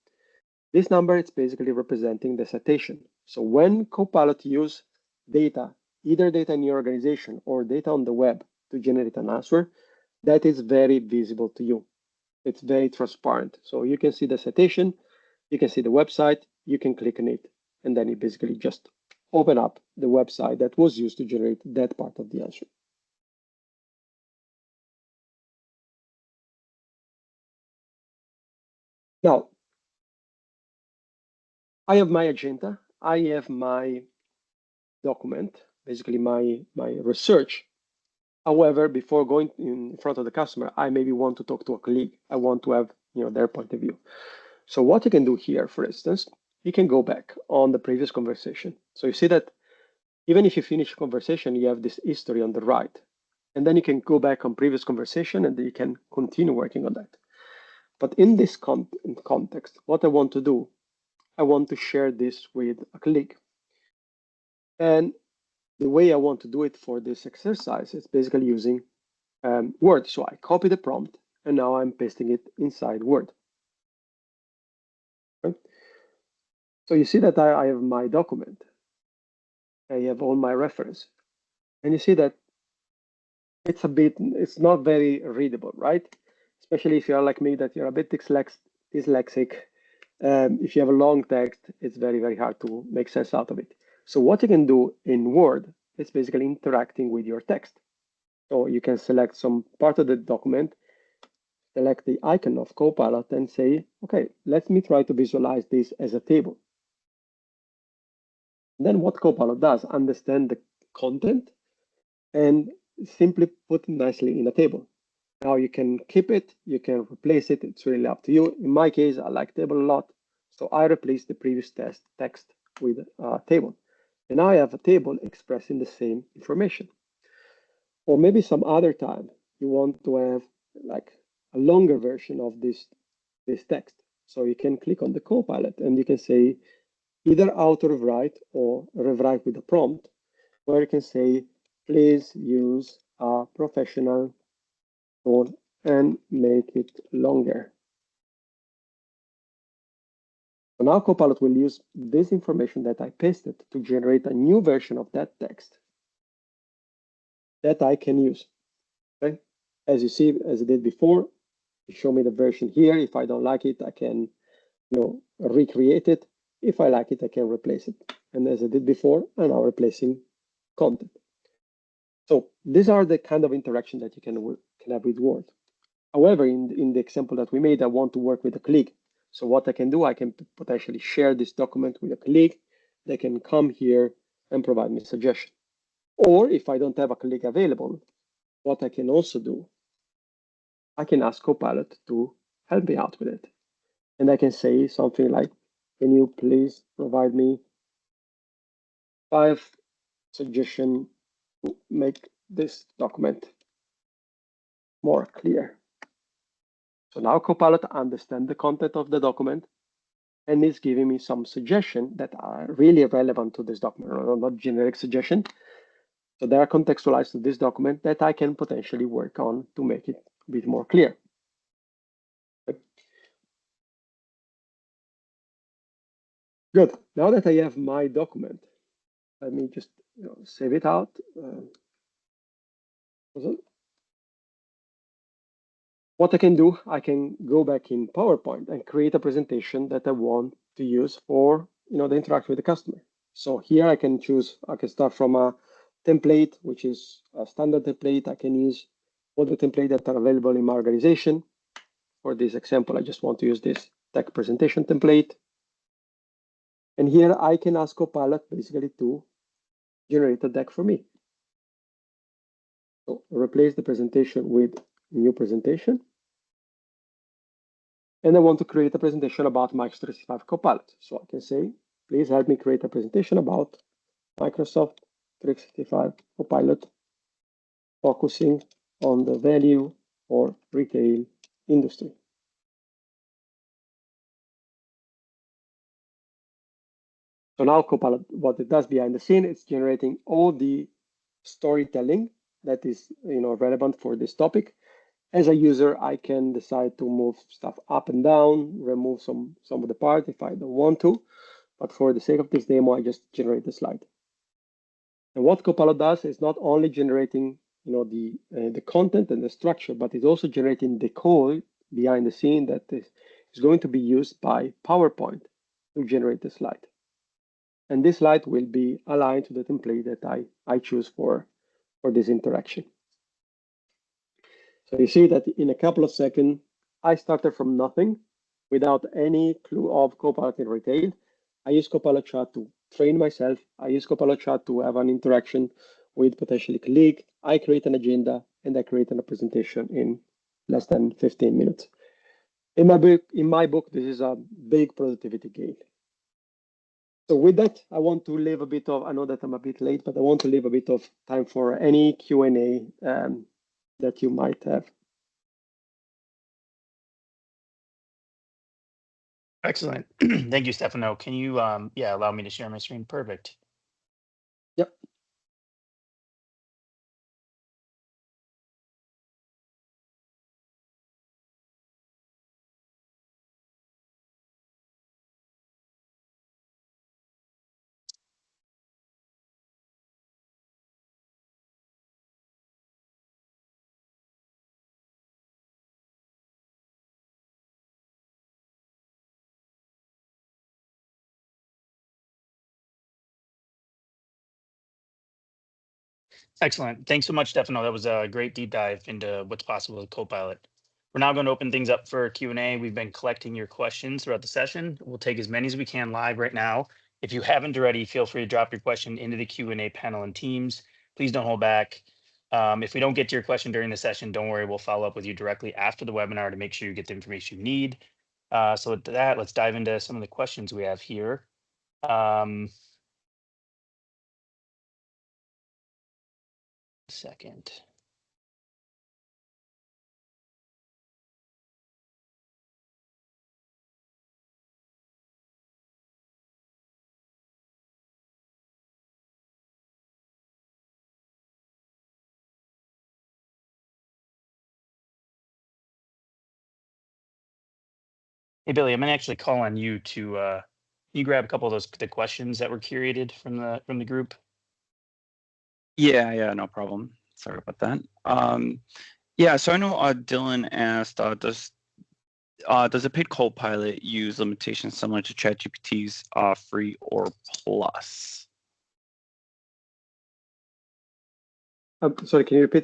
This number is basically representing the citation. So when Copilot use data, either data in your organization or data on the web to generate an answer, that is very visible to you. It's very transparent. So you can see the citation, you can see the website, you can click on it, and then you basically just open up the website that was used to generate that part of the answer. Now, I have my agenda, I have my document, basically my research. However, before going in front of the customer, I maybe want to talk to a colleague. I want to have their point of view. So what you can do here, for instance, you can go back on the previous conversation. So you see that even if you finish a conversation, you have this history on the right. And then you can go back on previous conversation and you can continue working on that. But in this context, what I want to do, I want to share this with a colleague. And the way I want to do it for this exercise is basically using Word. So I copy the prompt and now I'm pasting it inside Word. Okay? So you see that I have my document. I have all my reference. And you see that it's not very readable, right? Especially if you're like me, that you're a bit dyslexic. If you have a long text, it's very, very hard to make sense out of it. So what you can do in Word is basically interacting with your text. So you can select some part of the document, select the icon of Copilot and say, okay, let me try to visualize this as a table. Then what Copilot does, understand the content and simply put it nicely in a table. Now you can keep it, you can replace it, it's really up to you. In my case, I like table a lot, so I replaced the previous text with a table. And now I have a table expressing the same information. Or maybe some other time you want to have like a longer version of this text. So you can click on the Copilot and you can say either auto rewrite or rewrite with a prompt, where you can say, please use a professional tone and make it longer. So now Copilot will use this information that I pasted to generate a new version of that text that I can use. Okay? As you see, as I did before, show me the version here. If I don't like it, I can recreate it. If I like it, I can replace it. And as I did before, I'm now replacing content. So these are the kind of interaction that you can have with Word. However, in the example that we made, I want to work with a colleague. So what I can do, I can potentially share this document with a colleague. They can come here and provide me a suggestion. Or if I don't have a colleague available, what I can also do, I can ask Copilot to help me out with it. And I can say something like, can you please provide me 5 suggestion to make this document more clear. So now Copilot understands the content of the document and is giving me some suggestions that are really relevant to this document, not generic suggestion. So they are contextualized to this document that I can potentially work on to make it a bit more clear. Good. Now that I have my document, let me just save it out. What I can do, I can go back in PowerPoint and create a presentation that I want to use for the interaction with the customer. So here I can choose, I can start from a template, which is a standard template. I can use all the templates that are available in my organization. For this example, I just want to use this tech presentation template. And here I can ask Copilot basically to generate a deck for me. So replace the presentation with new presentation. And I want to create a presentation about Microsoft 365 Copilot. So I can say, please help me create a presentation about Microsoft 365 Copilot, focusing on the value or retail industry. So now Copilot, what it does behind the scene, it's generating all the storytelling that is relevant for this topic. As a user, I can decide to move stuff up and down, remove some of the parts if I don't want to. But for the sake of this demo, I just generate the slide. And what Copilot does is not only generating the content and the structure, but it's also generating the code behind the scene that is going to be used by PowerPoint to generate the slide. And this slide will be aligned to the template that I choose for this interaction. So you see that in a couple of seconds, I started from nothing without any clue of Copilot in retail. I use Copilot Chat to train myself. I use Copilot Chat to have an interaction with potentially colleague. I create an agenda and I create a presentation in less than 15 minutes. In my book, this is a big productivity gain. So with that, I want to leave a bit of, I know that I'm a bit late, but I want to leave a bit of time for any Q&A that you might have. Excellent. Thank you, Stefano. Can you allow me to share my screen? Perfect. Yep. Excellent. Thanks so much, Stefano. That was a great deep dive into what's possible with Copilot. We're now going to open things up for Q&A. We've been collecting your questions throughout the session. We'll take as many as we can live right now. If you haven't already, feel free to drop your question into the Q&A panel in Teams. Please don't hold back. If we don't get to your question during the session, don't worry. We'll follow up with you directly after the webinar to make sure you get the information you need. So with that, let's dive into some of the questions we have here. Second. Hey, Billy, I'm gonna actually call on you to you grab a couple of the questions that were curated from the group. Yeah, no problem. Sorry about that. Yeah, so I know Dylan asked, does a paid Copilot use limitations similar to ChatGPT's free or plus? Sorry, can you repeat?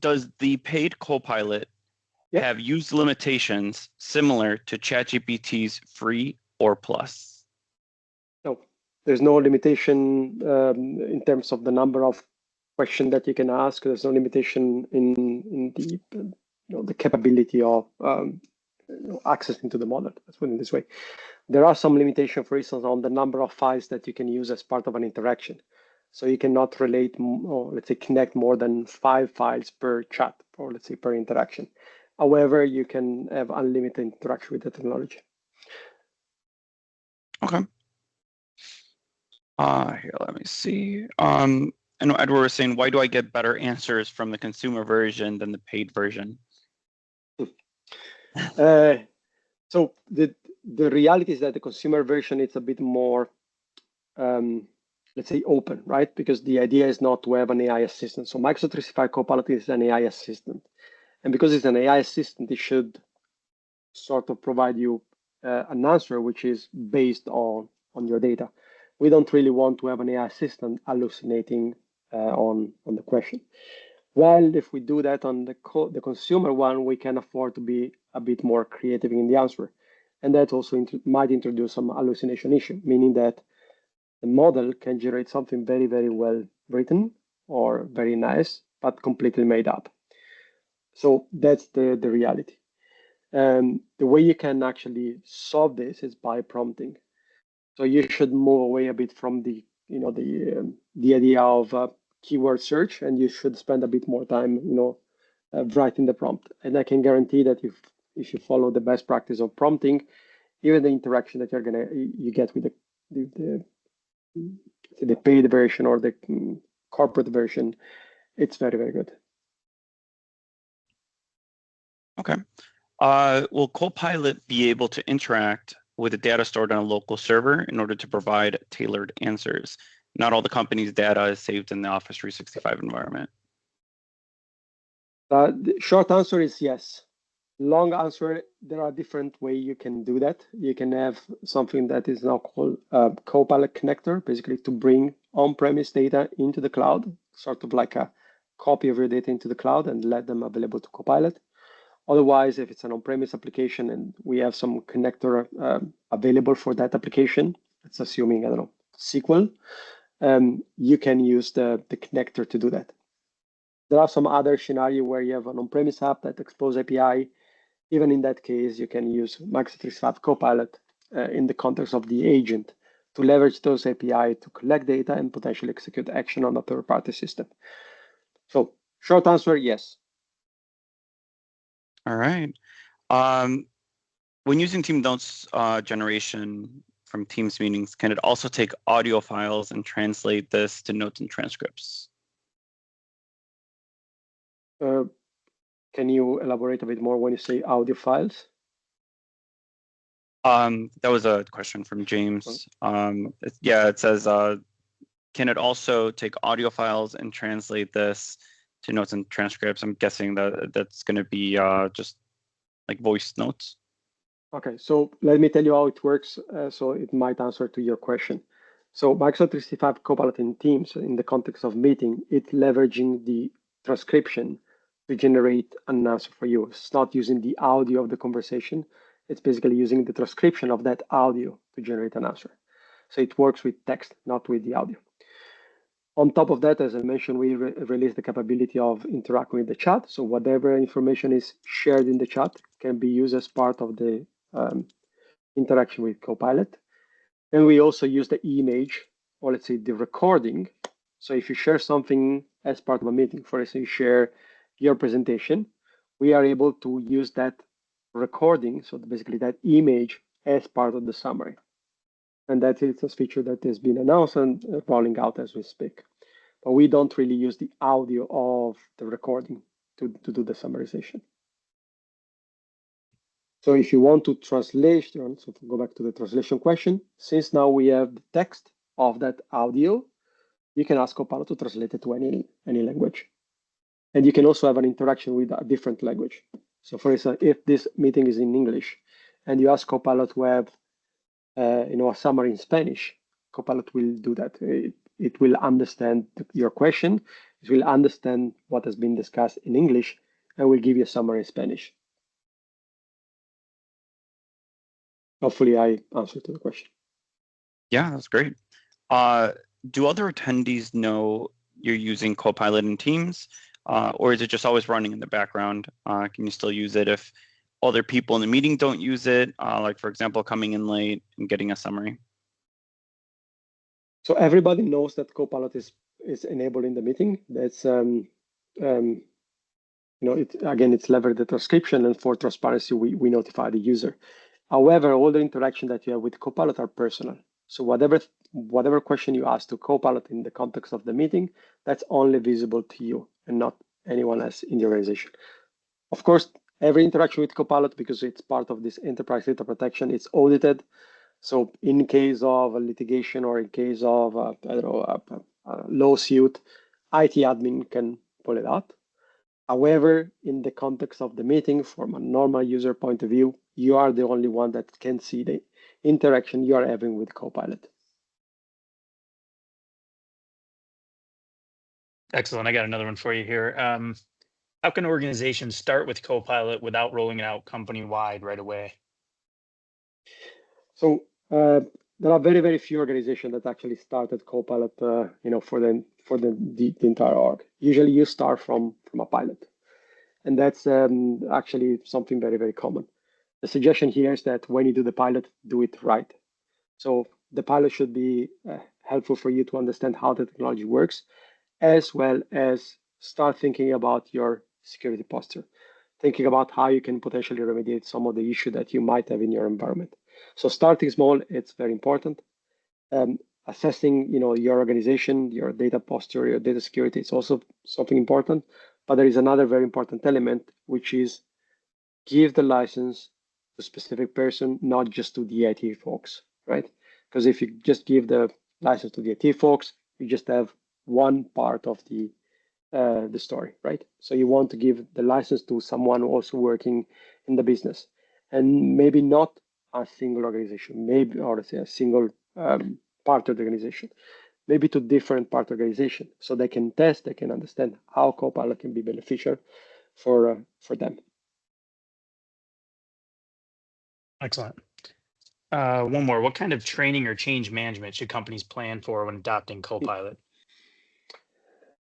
Does the paid Copilot have used limitations similar to ChatGPT's free or plus? No, there's no limitation in terms of the number of questions that you can ask. There's no limitation in the capability of accessing to the model. Let's put it this way. There are some limitations, for instance, on the number of files that you can use as part of an interaction. So you cannot relate, or let's say connect more than 5 files per chat, or let's say per interaction. However, you can have unlimited interaction with the technology. Okay. Here, let me see. I know Edward was saying, why do I get better answers from the consumer version than the paid version? So the reality is that the consumer version is a bit more, let's say, open, right? Because the idea is not to have an AI assistant. So Microsoft 365 Copilot is an AI assistant. And because it's an AI assistant, it should sort of provide you an answer which is based on your data. We don't really want to have an AI assistant hallucinating on the question. While if we do that on the consumer one, we can afford to be a bit more creative in the answer. And that also might introduce some hallucination issue, meaning that the model can generate something very, very well written or very nice, but completely made up. So that's the reality. The way you can actually solve this is by prompting. So you should move away a bit from the idea of keyword search, and you should spend a bit more time, writing the prompt. And I can guarantee that if you follow the best practice of prompting, even the interaction that you get with the paid version or the corporate version, it's very, very good. Okay. Will Copilot be able to interact with the data stored on a local server in order to provide tailored answers? Not all the company's data is saved in the Office 365 environment. The short answer is yes. Long answer, there are different ways you can do that. You can have something that is now called a Copilot connector, basically to bring on-premise data into the cloud, sort of like a copy of your data into the cloud and let them available to Copilot. Otherwise, if it's an on-premise application and we have some connector available for that application, it's assuming, I don't know, SQL, you can use the connector to do that. There are some other scenarios where you have an on-premise app that exposes API. Even in that case, you can use Microsoft 365 Copilot in the context of the agent to leverage those API to collect data and potentially execute action on a third-party system. So short answer, yes. All right. When using team notes generation from Teams meetings, can it also take audio files and translate this to notes and transcripts? Can you elaborate a bit more when you say audio files? That was a question from James. It says, can it also take audio files and translate this to notes and transcripts? I'm guessing that that's going to be just like voice notes. Okay, so let me tell you how it works, so it might answer to your question. So Microsoft 365 Copilot in Teams, in the context of meeting, it's leveraging the transcription to generate an answer for you. It's not using the audio of the conversation. It's basically using the transcription of that audio to generate an answer. So it works with text, not with the audio. On top of that, as I mentioned, we released the capability of interacting with the chat. So whatever information is shared in the chat can be used as part of the interaction with Copilot. And we also use the image, or let's say the recording. So if you share something as part of a meeting, for instance, you share your presentation, we are able to use that recording, so basically that image, as part of the summary. And that is a feature that has been announced and rolling out as we speak. But we don't really use the audio of the recording to do the summarization. So if you want to translation, so to go back to the translation question, since now we have the text of that audio, you can ask Copilot to translate it to any language. And you can also have an interaction with a different language. So for instance, if this meeting is in English and you ask Copilot to have a summary in Spanish, Copilot will do that. It will understand your question, it will understand what has been discussed in English, and will give you a summary in Spanish. Hopefully I answered to the question. Yeah, that's great. Do other attendees know you're using Copilot in Teams, or is it just always running in the background? Can you still use it if other people in the meeting don't use it, like for example, coming in late and getting a summary? So everybody knows that Copilot is enabled in the meeting. That's it's levered the transcription, and for transparency, we notify the user. However, all the interaction that you have with Copilot are personal. So whatever question you ask to Copilot in the context of the meeting, that's only visible to you and not anyone else in the organization. Of course, every interaction with Copilot, because it's part of this enterprise data protection, it's audited. So in case of a litigation or in case of a lawsuit, IT admin can pull it out. However, in the context of the meeting, from a normal user point of view, you are the only one that can see the interaction you are having with Copilot. Excellent. I got another one for you here. How can organizations start with Copilot without rolling it out company-wide right away? So there are very, very few organizations that actually started Copilot, for the entire org. Usually, you start from a pilot, and that's actually something very, very common. The suggestion here is that when you do the pilot, do it right. So the pilot should be helpful for you to understand how the technology works, as well as start thinking about your security posture, thinking about how you can potentially remediate some of the issue that you might have in your environment. So starting small, it's very important. Assessing, your organization, your data posture, your data security is also something important. But there is another very important element, which is give the license to a specific person, not just to the IT folks, right? Because if you just give the license to the IT folks, you just have one part of the story, right? So you want to give the license to someone also working in the business, and maybe not a single organization, maybe, or say a single part of the organization, maybe to different part of the organization, so they can test, they can understand how Copilot can be beneficial for them. Excellent. One more. What kind of training or change management should companies plan for when adopting Copilot?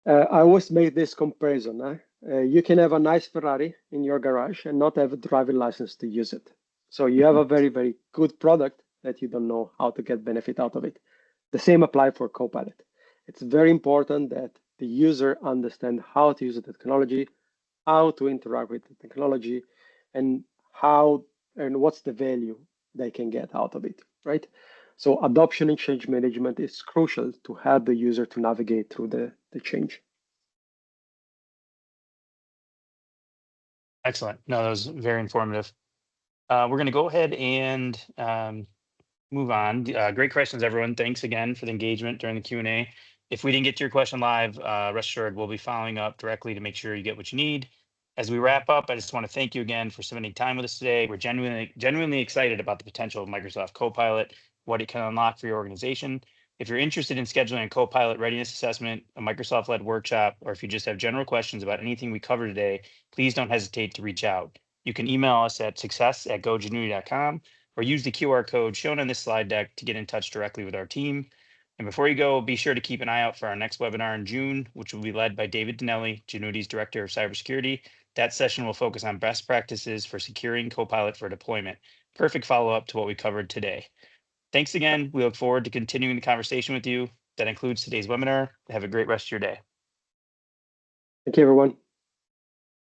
I always make this comparison. You can have a nice Ferrari in your garage and not have a driving license to use it. So you have a very, very good product that you don't know how to get benefit out of it. The same apply for Copilot. It's very important that the user understand how to use the technology, how to interact with the technology, and what's the value they can get out of it, right? So adoption and change management is crucial to help the user to navigate through the change. Excellent. No, that was very informative. We're going to go ahead and move on. Great questions, everyone. Thanks again for the engagement during the Q&A. If we didn't get to your question live, rest assured we'll be following up directly to make sure you get what you need. As we wrap up, I just want to thank you again for spending time with us today. We're genuinely excited about the potential of Microsoft Copilot, what it can unlock for your organization. If you're interested in scheduling a Copilot readiness assessment, a Microsoft-led workshop, or if you just have general questions about anything we covered today, please don't hesitate to reach out. You can email us at success@gogenuity.com or use the QR code shown on this slide deck to get in touch directly with our team. And before you go, be sure to keep an eye out for our next webinar in June, which will be led by David Dinelli, Genuity's Director of Cybersecurity. That session will focus on best practices for securing Copilot for deployment. Perfect follow-up to what we covered today. Thanks again. We look forward to continuing the conversation with you. That includes today's webinar. Have a great rest of your day. Thank you, everyone.